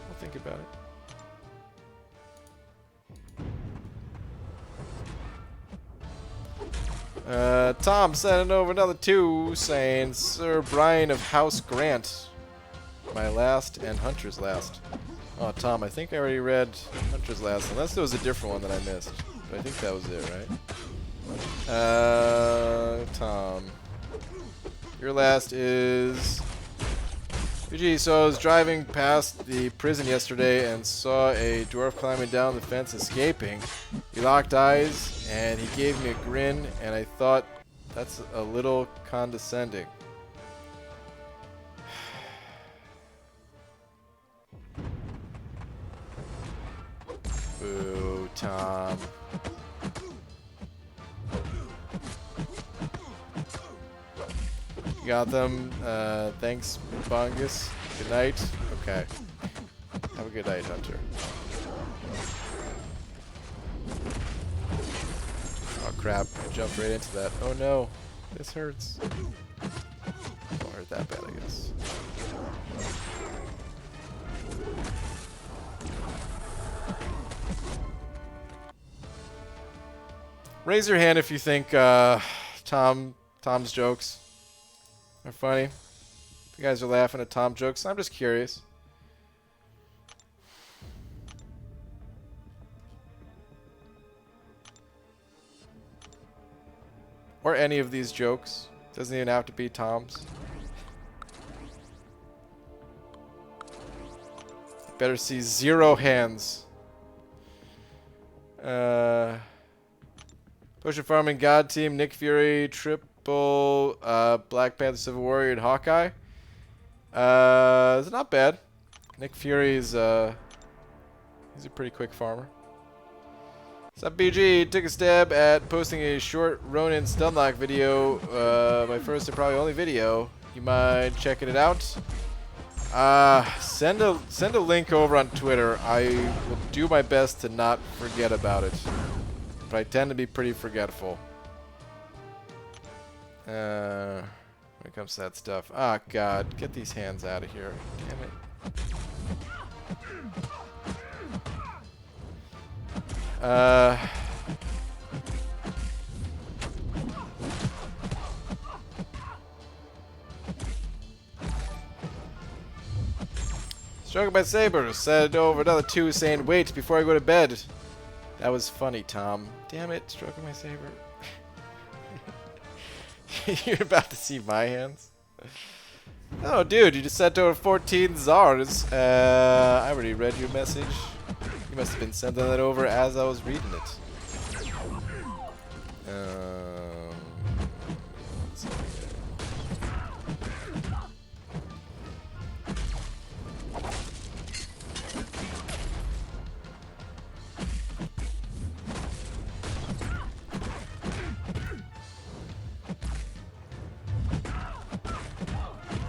I'll think about it. Tom sending over another 2 saying, Sir Brian of House Grant. My last and Hunter's last. Oh, Tom, I think I already read Hunter's last, unless there was a different one that I missed. But I think that was it, right? Tom. Your last is... BG, so I was driving past the prison yesterday and saw a dwarf climbing down the fence escaping. He locked eyes and he gave me a grin and I thought that's a little condescending. Boo, Tom. Got them. Thanks, Bungus. Good night. Okay. Have a good night, Hunter. Oh crap, I jumped right into that. Oh no, this hurts. Don't hurt that bad, I guess. Raise your hand if you think Tom's jokes are funny. If you guys are laughing at Tom jokes, I'm just curious. Or any of these jokes. Doesn't even have to be Tom's. Better see 0 hands. Potion Farming God Team, Nick Fury, Triple, Black Panther, Civil Warrior, and Hawkeye. It's not bad. Nick Fury's, he's a pretty quick farmer. What's up, BG? Took a stab at posting a short Ronin Stunlock video. My first and probably only video. You mind checking it out? Send a link over on Twitter. I will do my best to not forget about it. But I tend to be pretty forgetful. When it comes to that stuff. Ah, God. Get these hands out of here. Damn it. Struck by Saber. Said over another 2 saying, wait before I go to bed. That was funny, Tom. Damn it. Struck by Saber. You're about to see my hands? Oh, dude, you just sent over 14 Zars. I already read your message. You must have been sending that over as I was reading it.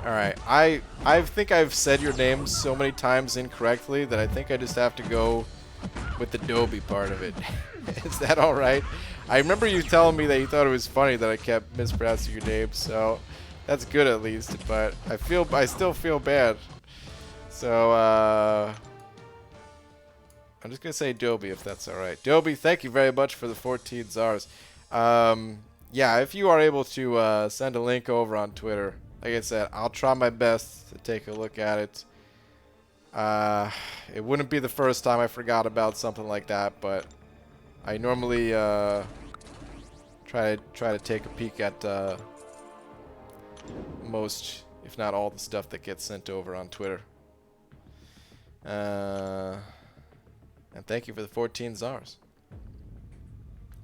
Alright, I think I've said your name so many times incorrectly that I think I just have to go with the Dobie part of it. Is that alright? I remember you telling me that you thought it was funny that I kept mispronouncing your name, so that's good at least, but I still feel bad. So, I'm just going to say Dobie if that's alright. Dobie, thank you very much for the 14 ZARs. Yeah, if you are able to send a link over on Twitter, like I said, I'll try my best to take a look at it. It wouldn't be the first time I forgot about something like that, but I normally try to take a peek at most, if not all, the stuff that gets sent over on Twitter. And thank you for the 14 ZARs.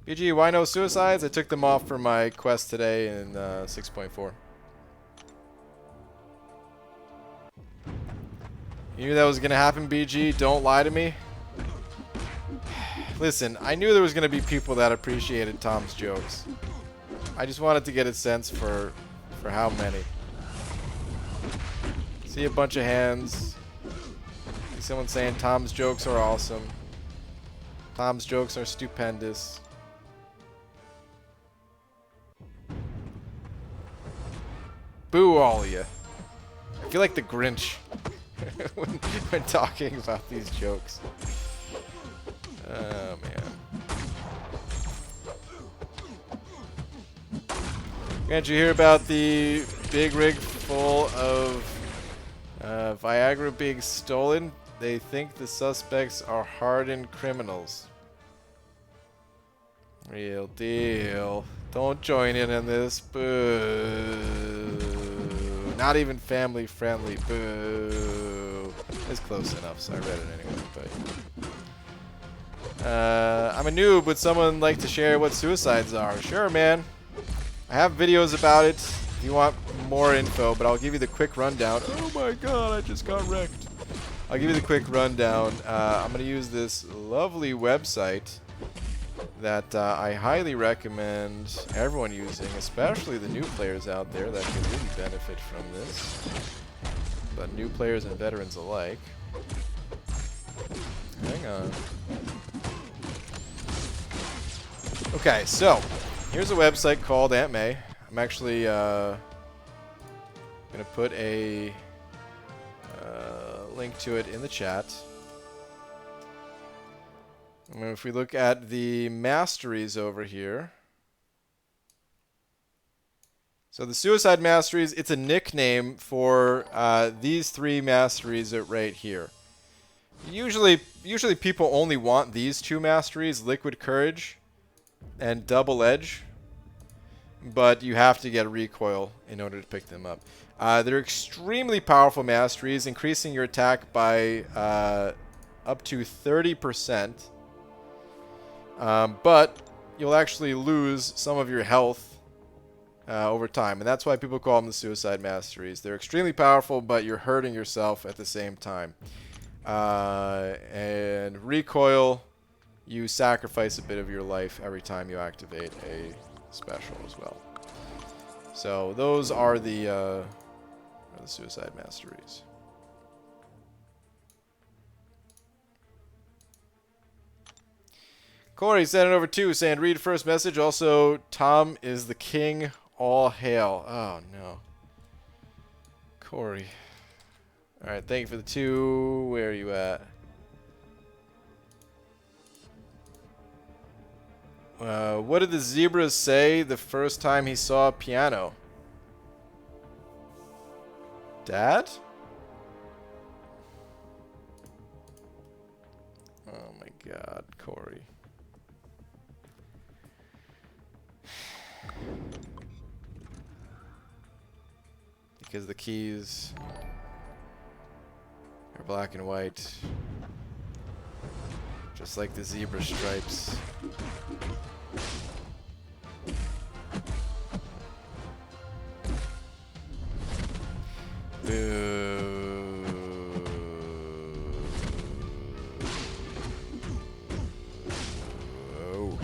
BG, why no suicides? I took them off for my quest today in 6.4. You knew that was going to happen, BG? Don't lie to me. Listen, I knew there was going to be people that appreciated Tom's jokes. I just wanted to get a sense for how many. See a bunch of hands. See someone saying Tom's jokes are awesome. Tom's jokes are stupendous. Boo all of you. I feel like the Grinch when talking about these jokes. Oh, man. Can't you hear about the big rig full of Viagra being stolen? They think the suspects are hardened criminals. Real deal. Don't join in on this. Boo. Not even family friendly. Boo. It's close enough, so I read it anyway. But I'm a noob. Would someone like to share what suicides are? Sure, man. I have videos about it if you want more info, but I'll give you the quick rundown. Oh my god, I just got wrecked. I'll give you the quick rundown. I'm going to use this lovely website that I highly recommend everyone using, especially the new players out there that can really benefit from this. But new players and veterans alike. Hang on. Okay, so here's a website called Aunt May. I'm actually going to put a link to it in the chat. And if we look at the masteries over here. So the Suicide Masteries, it's a nickname for these three masteries right here. Usually people only want these two masteries, Liquid Courage and Double Edge. But you have to get Recoil in order to pick them up. They're extremely powerful masteries, increasing your attack by up to 30%. But you'll actually lose some of your health over time. And that's why people call them the Suicide Masteries. They're extremely powerful, but you're hurting yourself at the same time. And Recoil, you sacrifice a bit of your life every time you activate a special as well. So those are the Suicide Masteries. Corey sent it over too, saying read first message. Also, Tom is the king. All hail. Oh no, Corey. All right, thank you for the 2. Where are you at? What did the zebras say the first time he saw a piano? Dad? Oh my god, Corey. Because the keys are black and white. Just like the zebra stripes. Boo. Oh.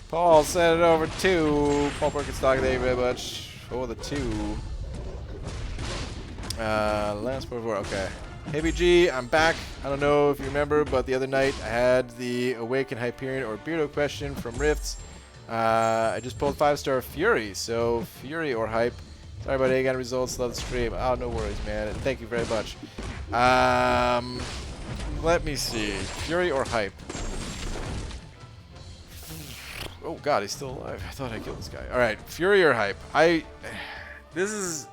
Paul sent it over to Paul Birkenstock. Thank you very much for the 2. Last before. Okay. Hey BG, I'm back. I don't know if you remember, but the other night I had the Awaken Hyperion or Beardo question from Rifts. I just pulled 5-star Fury, so Fury or Hype. Sorry about Aegon results. Love the stream. Oh, no worries, man. And thank you very much. Let me see. Fury or Hype? Oh God, he's still alive. I thought I killed this guy. All right, Fury or Hype? This is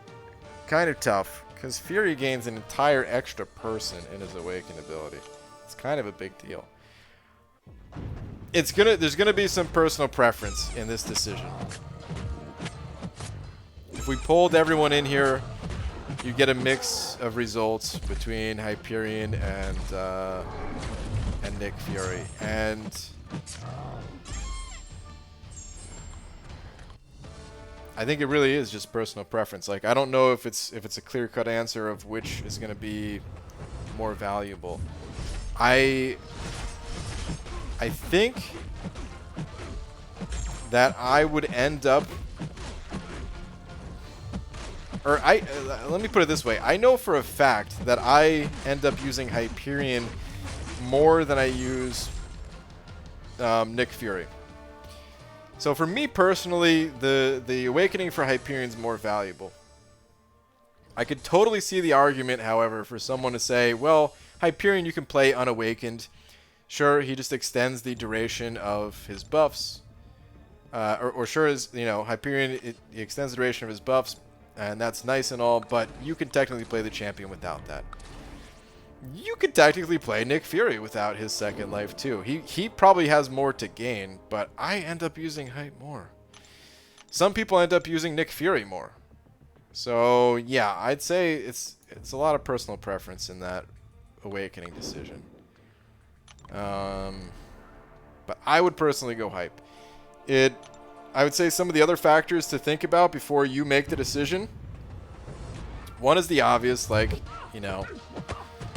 kind of tough because Fury gains an entire extra person in his Awaken ability. It's kind of a big deal. There's gonna be some personal preference in this decision. If we pulled everyone in here, you get a mix of results between Hyperion and Nick Fury, and I think it really is just personal preference. Like, I don't know if it's a clear-cut answer of which is going to be more valuable. I think that I would end up, or let me put it this way. I know for a fact that I end up using Hyperion more than I use Nick Fury. So for me personally, the Awakening for Hyperion is more valuable. I could totally see the argument, however, for someone to say, well, Hyperion you can play unawakened. Sure, he just extends the duration of his buffs. Or sure, Hyperion, he extends the duration of his buffs, and that's nice and all, but you can technically play the champion without that. You could technically play Nick Fury without his second life too. He probably has more to gain, but I end up using Hype more. Some people end up using Nick Fury more. So yeah, I'd say it's a lot of personal preference in that Awakening decision. But I would personally go Hype. I would say some of the other factors to think about before you make the decision. One is the obvious, like,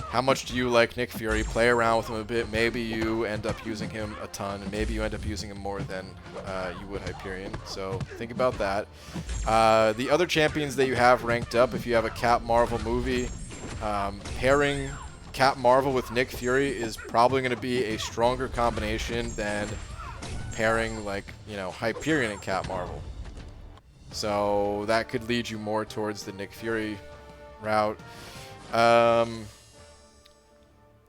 how much do you like Nick Fury? Play around with him a bit. Maybe you end up using him a ton, and maybe you end up using him more than you would Hyperion. So think about that. The other champions that you have ranked up, if you have a Cap Marvel movie, pairing Cap Marvel with Nick Fury is probably going to be a stronger combination than pairing, like, Hyperion and Cap Marvel. So that could lead you more towards the Nick Fury route.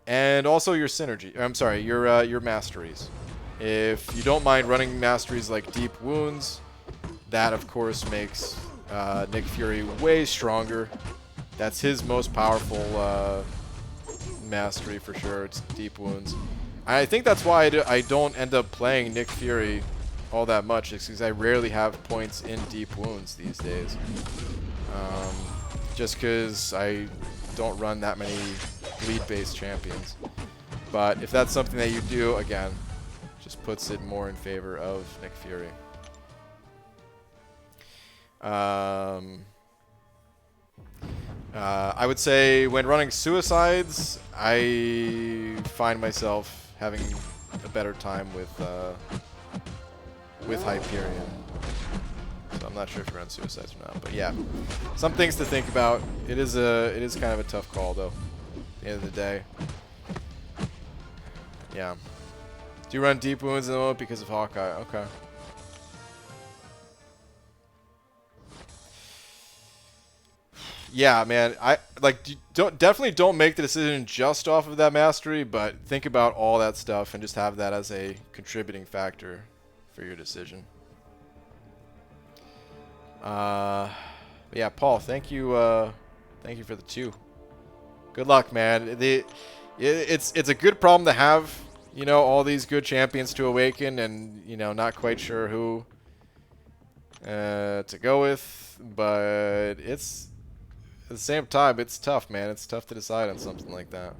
And also your synergy. I'm sorry, your masteries. If you don't mind running masteries like Deep Wounds, that of course makes Nick Fury way stronger. That's his most powerful mastery for sure. It's Deep Wounds. I think that's why I don't end up playing Nick Fury all that much. It's because I rarely have points in Deep Wounds these days. Just because I don't run that many bleed-based champions. But if that's something that you do, again, just puts it more in favor of Nick Fury. I would say when running suicides, I find myself having a better time with Hyperion. So I'm not sure if you run suicides or not, but yeah, some things to think about. It is kind of a tough call though. At the end of the day, yeah. Do you run Deep Wounds in the moment because of Hawkeye? Okay. Yeah, man. Definitely don't make the decision just off of that mastery, but think about all that stuff and just have that as a contributing factor for your decision. Yeah, Paul, thank you for the 2. Good luck, man. It's a good problem to have, all these good champions to awaken, and not quite sure who to go with, but it's at the same time it's tough, man. It's tough to decide on something like that.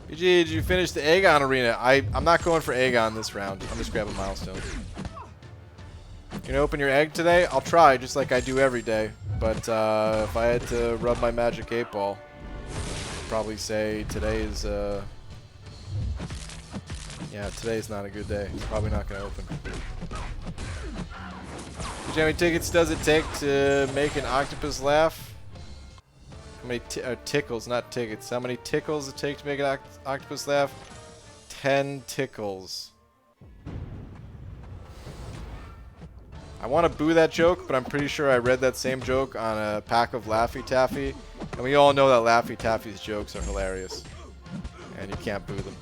BG, did you finish the Aegon arena? I'm not going for Aegon this round. I'm just grabbing Milestones. You gonna open your egg today? I'll try, just like I do every day. But if I had to rub my magic 8-ball, I'd probably say today is, yeah, today's not a good day. It's probably not gonna open. How many tickets does it take to make an octopus laugh? How many tickles, not tickets. How many tickles it take to make an octopus laugh? 10 tickles. I want to boo that joke, but I'm pretty sure I read that same joke on a pack of Laffy Taffy. And we all know that Laffy Taffy's jokes are hilarious. And you can't boo them.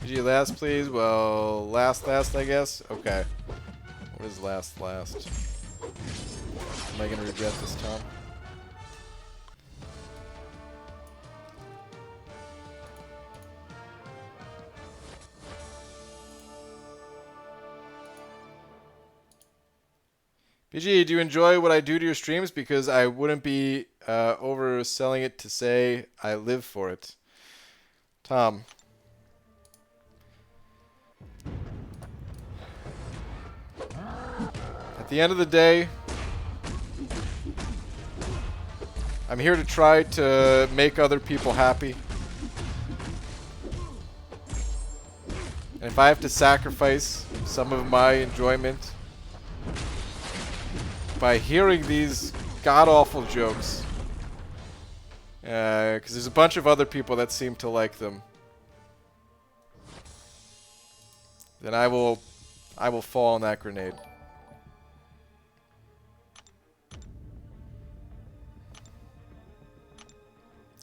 PG last, please. Well, last, I guess. Okay. What is last? Am I gonna regret this time? PG, do you enjoy what I do to your streams? Because I wouldn't be overselling it to say I live for it. Tom. At the end of the day, I'm here to try to make other people happy. And if I have to sacrifice some of my enjoyment by hearing these god-awful jokes, because there's a bunch of other people that seem to like them, then I will fall on that grenade.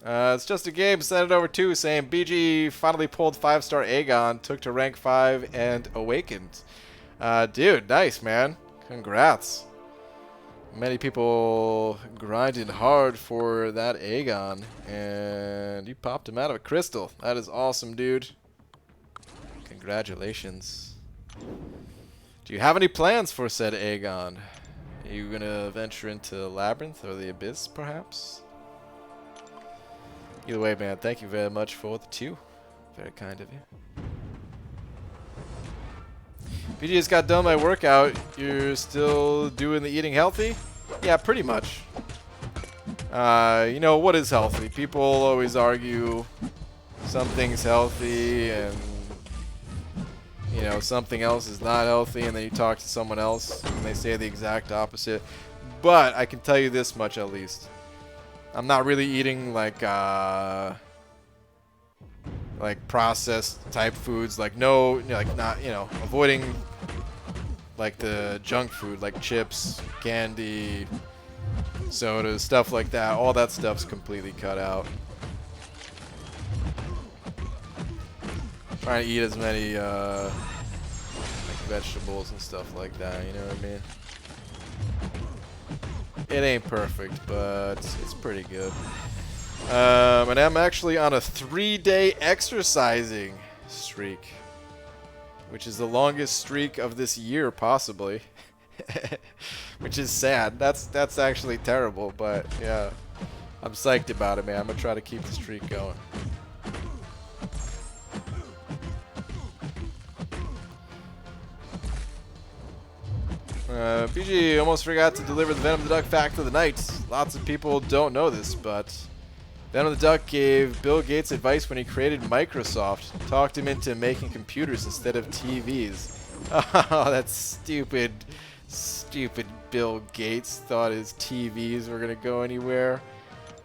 It's just a game. Send it over to saying BG finally pulled 5-star Aegon, took to rank 5 and awakened. Dude, nice, man. Congrats. Many people grinded hard for that Aegon, and you popped him out of a crystal. That is awesome, dude. Congratulations. Do you have any plans for said Aegon? Are you gonna venture into Labyrinth or the Abyss, perhaps? Either way, man, thank you very much for the 2. Very kind of you. BG just got done my workout. You're still doing the eating healthy? Yeah, pretty much. You know, what is healthy? People always argue something's healthy and, you know, something else is not healthy, and then you talk to someone else and they say the exact opposite. But I can tell you this much at least. I'm not really eating like processed type foods, like avoiding like the junk food, like chips, candy, sodas, stuff like that. All that stuff's completely cut out. Trying to eat as many like vegetables and stuff like that, you know what I mean? It ain't perfect, but it's pretty good. And I'm actually on a 3-day exercising streak, which is the longest streak of this year, possibly. Which is sad. That's actually terrible, but yeah, I'm psyched about it, man. I'm gonna try to keep the streak going. BG almost forgot to deliver the Venom the Duck fact of the night. Lots of people don't know this, but Venom the Duck gave Bill Gates advice when he created Microsoft. Talked him into making computers instead of TVs. Oh, that stupid Bill Gates thought his TVs were going to go anywhere.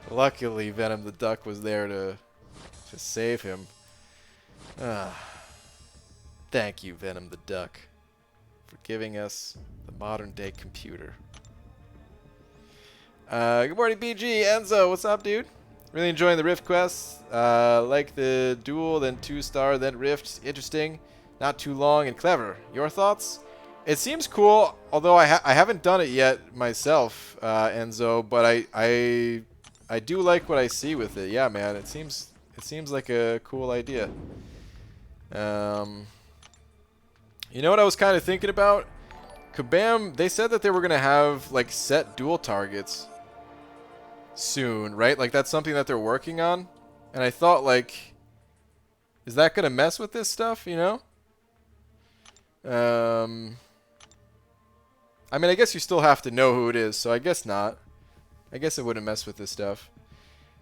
Luckily, Venom the Duck was there to save him. Thank you, Venom the Duck, for giving us the modern day computer. Good morning, BG. Enzo, what's up, dude? Really enjoying the Rift quests. Like the duel, then 2-star, then Rift. Interesting, not too long, and clever. Your thoughts? It seems cool, although I haven't done it yet myself, Enzo. But I do like what I see with it. Yeah, man, it seems like a cool idea. You know what I was kind of thinking about? Kabam, they said that they were going to have, like, set dual targets soon, right? Like, that's something that they're working on. And I thought, like, is that going to mess with this stuff, you know? I mean, I guess you still have to know who it is, so I guess not. I guess it wouldn't mess with this stuff.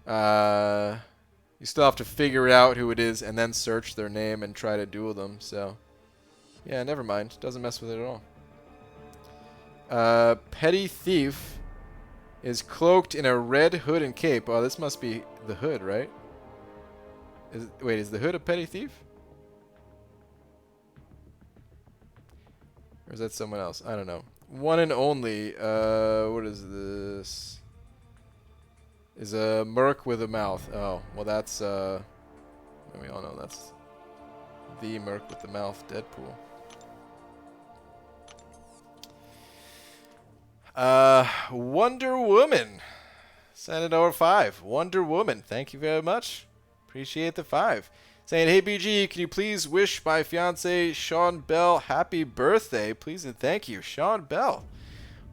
You still have to figure out who it is and then search their name and try to duel them, so... Yeah, never mind. Doesn't mess with it at all. Petty Thief is cloaked in a red hood and cape. Oh, this must be the hood, right? Wait, is the hood a Petty Thief? Or is that someone else? I don't know. One and only. What is this? Is a merc with a mouth. Oh, well that's, we all know that's the merc with the mouth, Deadpool. Wonder Woman. Send it over 5. Wonder Woman. Thank you very much. Appreciate the 5. Saying, hey BG, can you please wish my fiance Sean Bell happy birthday? Please and thank you, Sean Bell.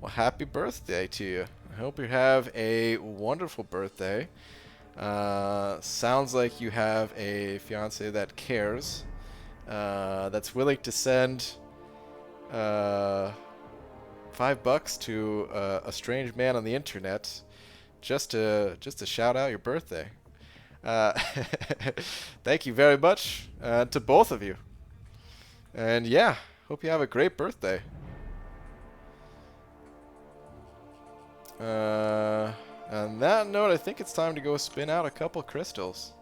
Well, happy birthday to you. I hope you have a wonderful birthday. Sounds like you have a fiance that cares. That's willing to send $5 to a strange man on the internet just to shout out your birthday. Thank you very much to both of you. And yeah, hope you have a great birthday. On that note, I think it's time to go spin out a couple crystals.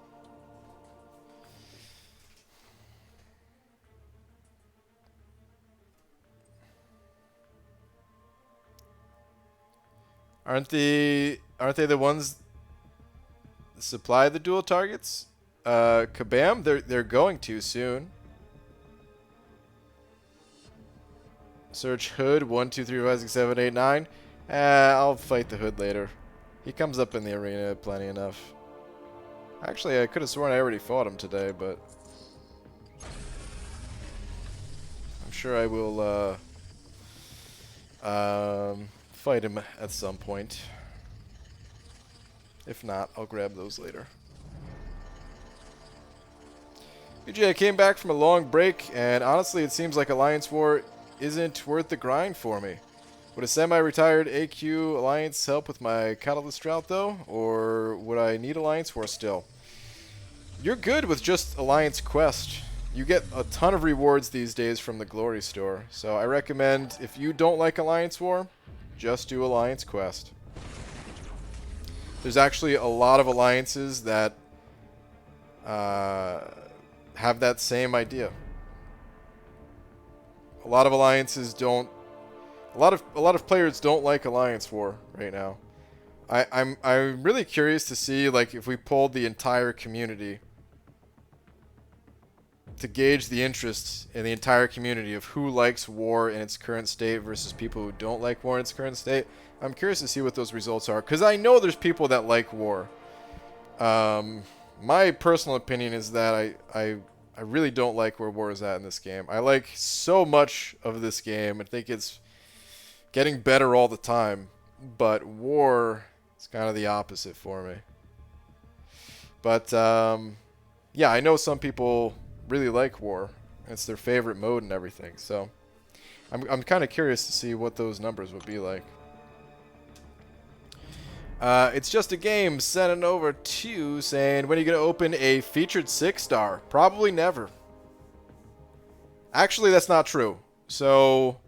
Aren't they the ones that supply the dual targets? Kabam, they're going to soon. Search hood 1 2 3 5 6 7 8 9. I'll fight the hood later. He comes up in the arena plenty enough. Actually, I could have sworn I already fought him today, but I'm sure I will fight him at some point. If not, I'll grab those later. BJ, I came back from a long break, and honestly, it seems like Alliance War isn't worth the grind for me. Would a semi-retired AQ Alliance help with my Catalyst route, though? Or would I need Alliance War still? You're good with just Alliance Quest. You get a ton of rewards these days from the Glory Store. So I recommend, if you don't like Alliance War, just do Alliance Quest. There's actually a lot of alliances that have that same idea. A lot of alliances don't. A lot of players don't like Alliance War right now. I'm really curious to see, like, if we polled the entire community to gauge the interest in the entire community of who likes war in its current state versus people who don't like war in its current state. I'm curious to see what those results are, because I know there's people that like war. My personal opinion is that I really don't like where war is at in this game. I like so much of this game. I think it's getting better all the time, but war is kind of the opposite for me. But yeah, I know some people really like war. It's their favorite mode and everything. So I'm kind of curious to see what those numbers would be like. It's just a game. Sending over to saying, when are you going to open a featured 6-star? Probably never. Actually, that's not true. So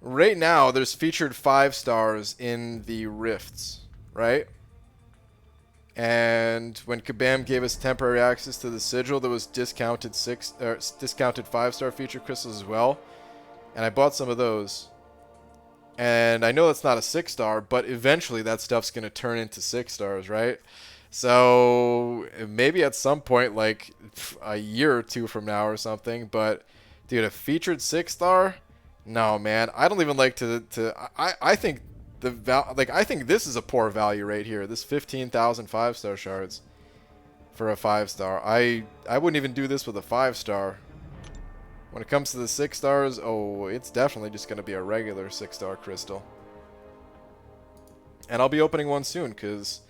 right now, there's featured 5 stars in the rifts, right? And when Kabam gave us temporary access to the sigil, there was discounted 5-star featured crystals as well. And I bought some of those. And I know that's not a 6-star, but eventually that stuff's going to turn into 6 stars, right? So maybe at some point, like a year or two from now or something. But dude, a featured 6-star? No, man. I don't even like to I think I think this is a poor value right here. This 15,000 5-star shards for a 5-star. I wouldn't even do this with a 5-star. When it comes to the 6 stars, oh, it's definitely just going to be a regular 6-star crystal. And I'll be opening one soon because,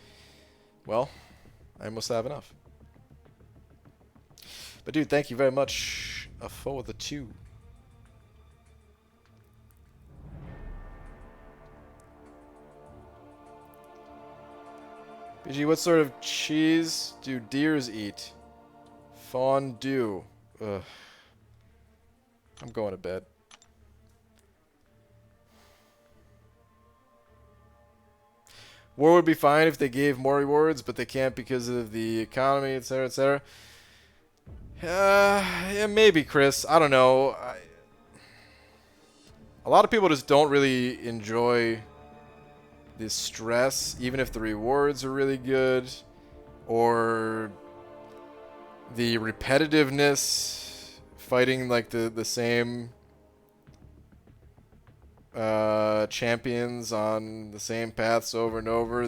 well, I almost have enough. But dude, thank you very much for the 2. BG, what sort of cheese do deers eat? Fondue. Ugh. I'm going to bed. War would be fine if they gave more rewards, but they can't because of the economy, etc., etc. Yeah, maybe, Chris. I don't know. A lot of people just don't really enjoy the stress, even if the rewards are really good, or the repetitiveness, fighting like the same champions on the same paths over and over.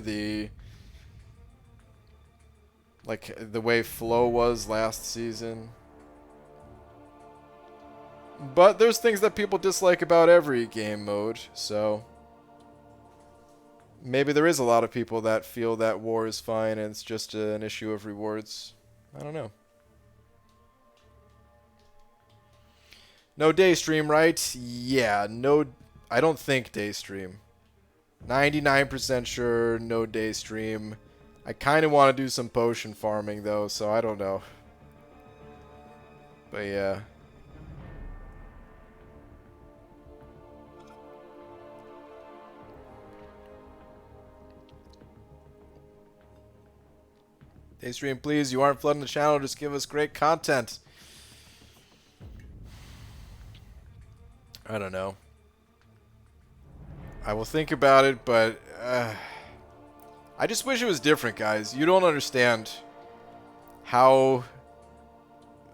Like the way flow was last season. But there's things that people dislike about every game mode, so maybe there is a lot of people that feel that war is fine and it's just an issue of rewards. I don't know. No day stream, right? Yeah, no, I don't think day stream. 99% sure, no day stream. I kind of want to do some potion farming though, so I don't know. But yeah. Day stream, please. You aren't flooding the channel. Just give us great content. I don't know. I will think about it, but I just wish it was different, guys. You don't understand how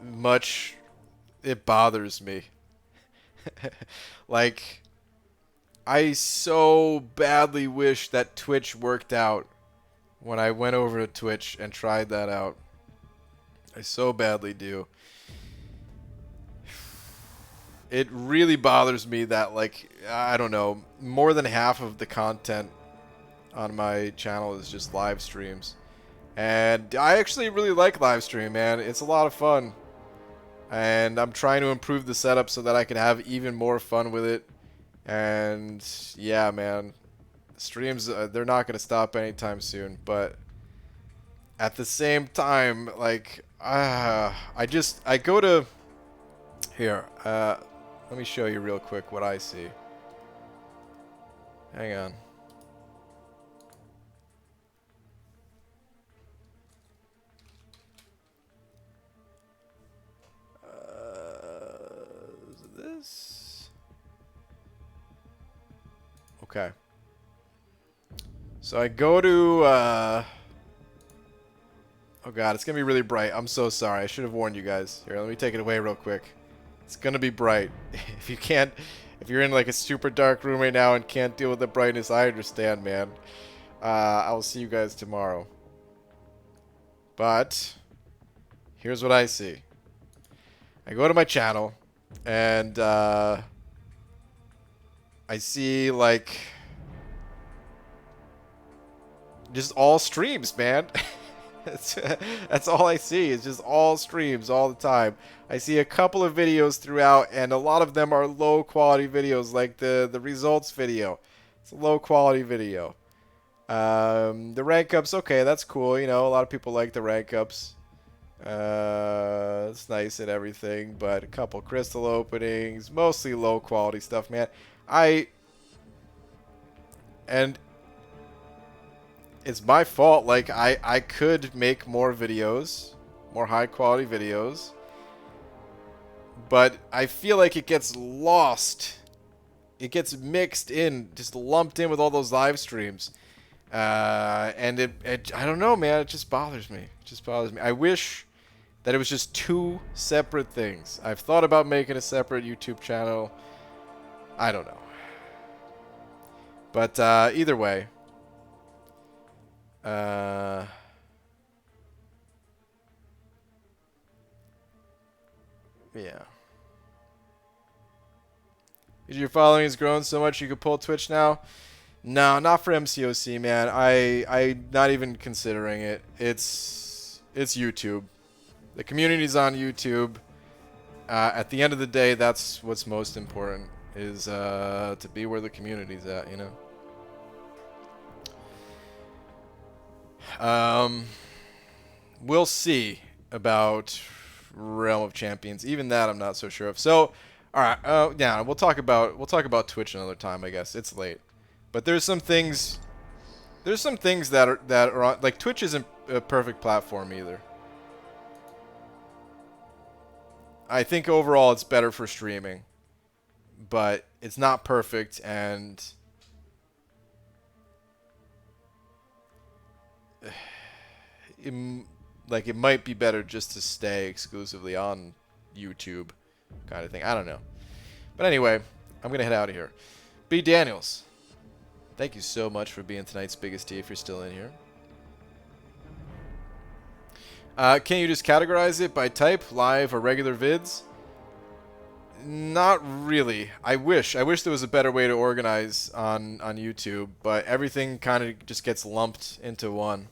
much it bothers me. Like, I so badly wish that Twitch worked out when I went over to Twitch and tried that out. I so badly do. It really bothers me that, like, I don't know, more than half of the content on my channel is just live streams. And I actually really like live stream, man. It's a lot of fun. And I'm trying to improve the setup so that I can have even more fun with it. And yeah, man. Streams, they're not going to stop anytime soon. But at the same time, like, I go to... Here, let me show you real quick what I see. Hang on. Is it this? Okay. So I go to, oh god, it's gonna be really bright. I'm so sorry. I should have warned you guys. Here, let me take it away real quick. It's gonna be bright. If you're in like a super dark room right now and can't deal with the brightness, I understand, man. I will see you guys tomorrow. But here's what I see. I go to my channel and I see like just all streams, man. That's all I see. It's just all streams all the time. I see a couple of videos throughout, and a lot of them are low quality videos, like the results video. It's a low quality video. The rank ups, okay, that's cool. You know, a lot of people like the rank ups. It's nice and everything, but a couple crystal openings, mostly low quality stuff, man. And it's my fault. Like, I could make more videos, more high quality videos, but I feel like it gets lost. It gets mixed in, just lumped in with all those live streams. And I don't know, man. It just bothers me. It just bothers me. I wish that it was just two separate things. I've thought about making a separate YouTube channel. I don't know. But either way. Yeah. Your following has grown so much you could pull Twitch now? No, not for MCOC, man. I not even considering it. It's YouTube. The community's on YouTube. At the end of the day, that's what's most important, is to be where the community's at, you know? We'll see about Realm of Champions. Even that I'm not so sure of. So, all right, yeah, we'll talk about Twitch another time, I guess. It's late. But there's some things that are on, like, Twitch isn't a perfect platform either. I think overall it's better for streaming, but it's not perfect, and it might be better just to stay exclusively on YouTube, kind of thing. I don't know. But anyway, I'm gonna head out of here. B. Daniels, thank you so much for being tonight's biggest T if you're still in here. Can you just categorize it by type, live or regular vids? Not really. I wish there was a better way to organize on YouTube, but everything kind of just gets lumped into one.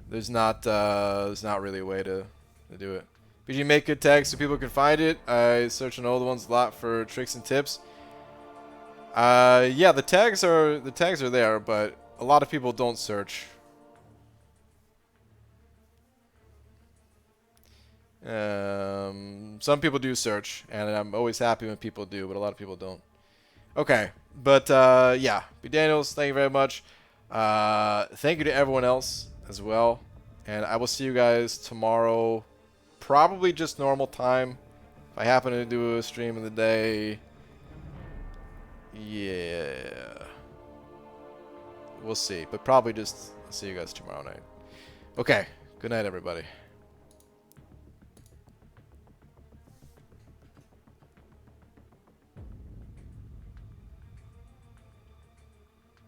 There's not really a way to do it. BG, make good tags so people can find it. I search on old ones a lot for tricks and tips. Yeah, the tags are there, but a lot of people don't search. Some people do search, and I'm always happy when people do, but a lot of people don't. Okay, but yeah, B. Daniels, thank you very much. Thank you to everyone else as well, and I will see you guys tomorrow, probably just normal time. If I happen to do a stream in the day, yeah, we'll see, but probably just see you guys tomorrow night. Okay, good night, everybody.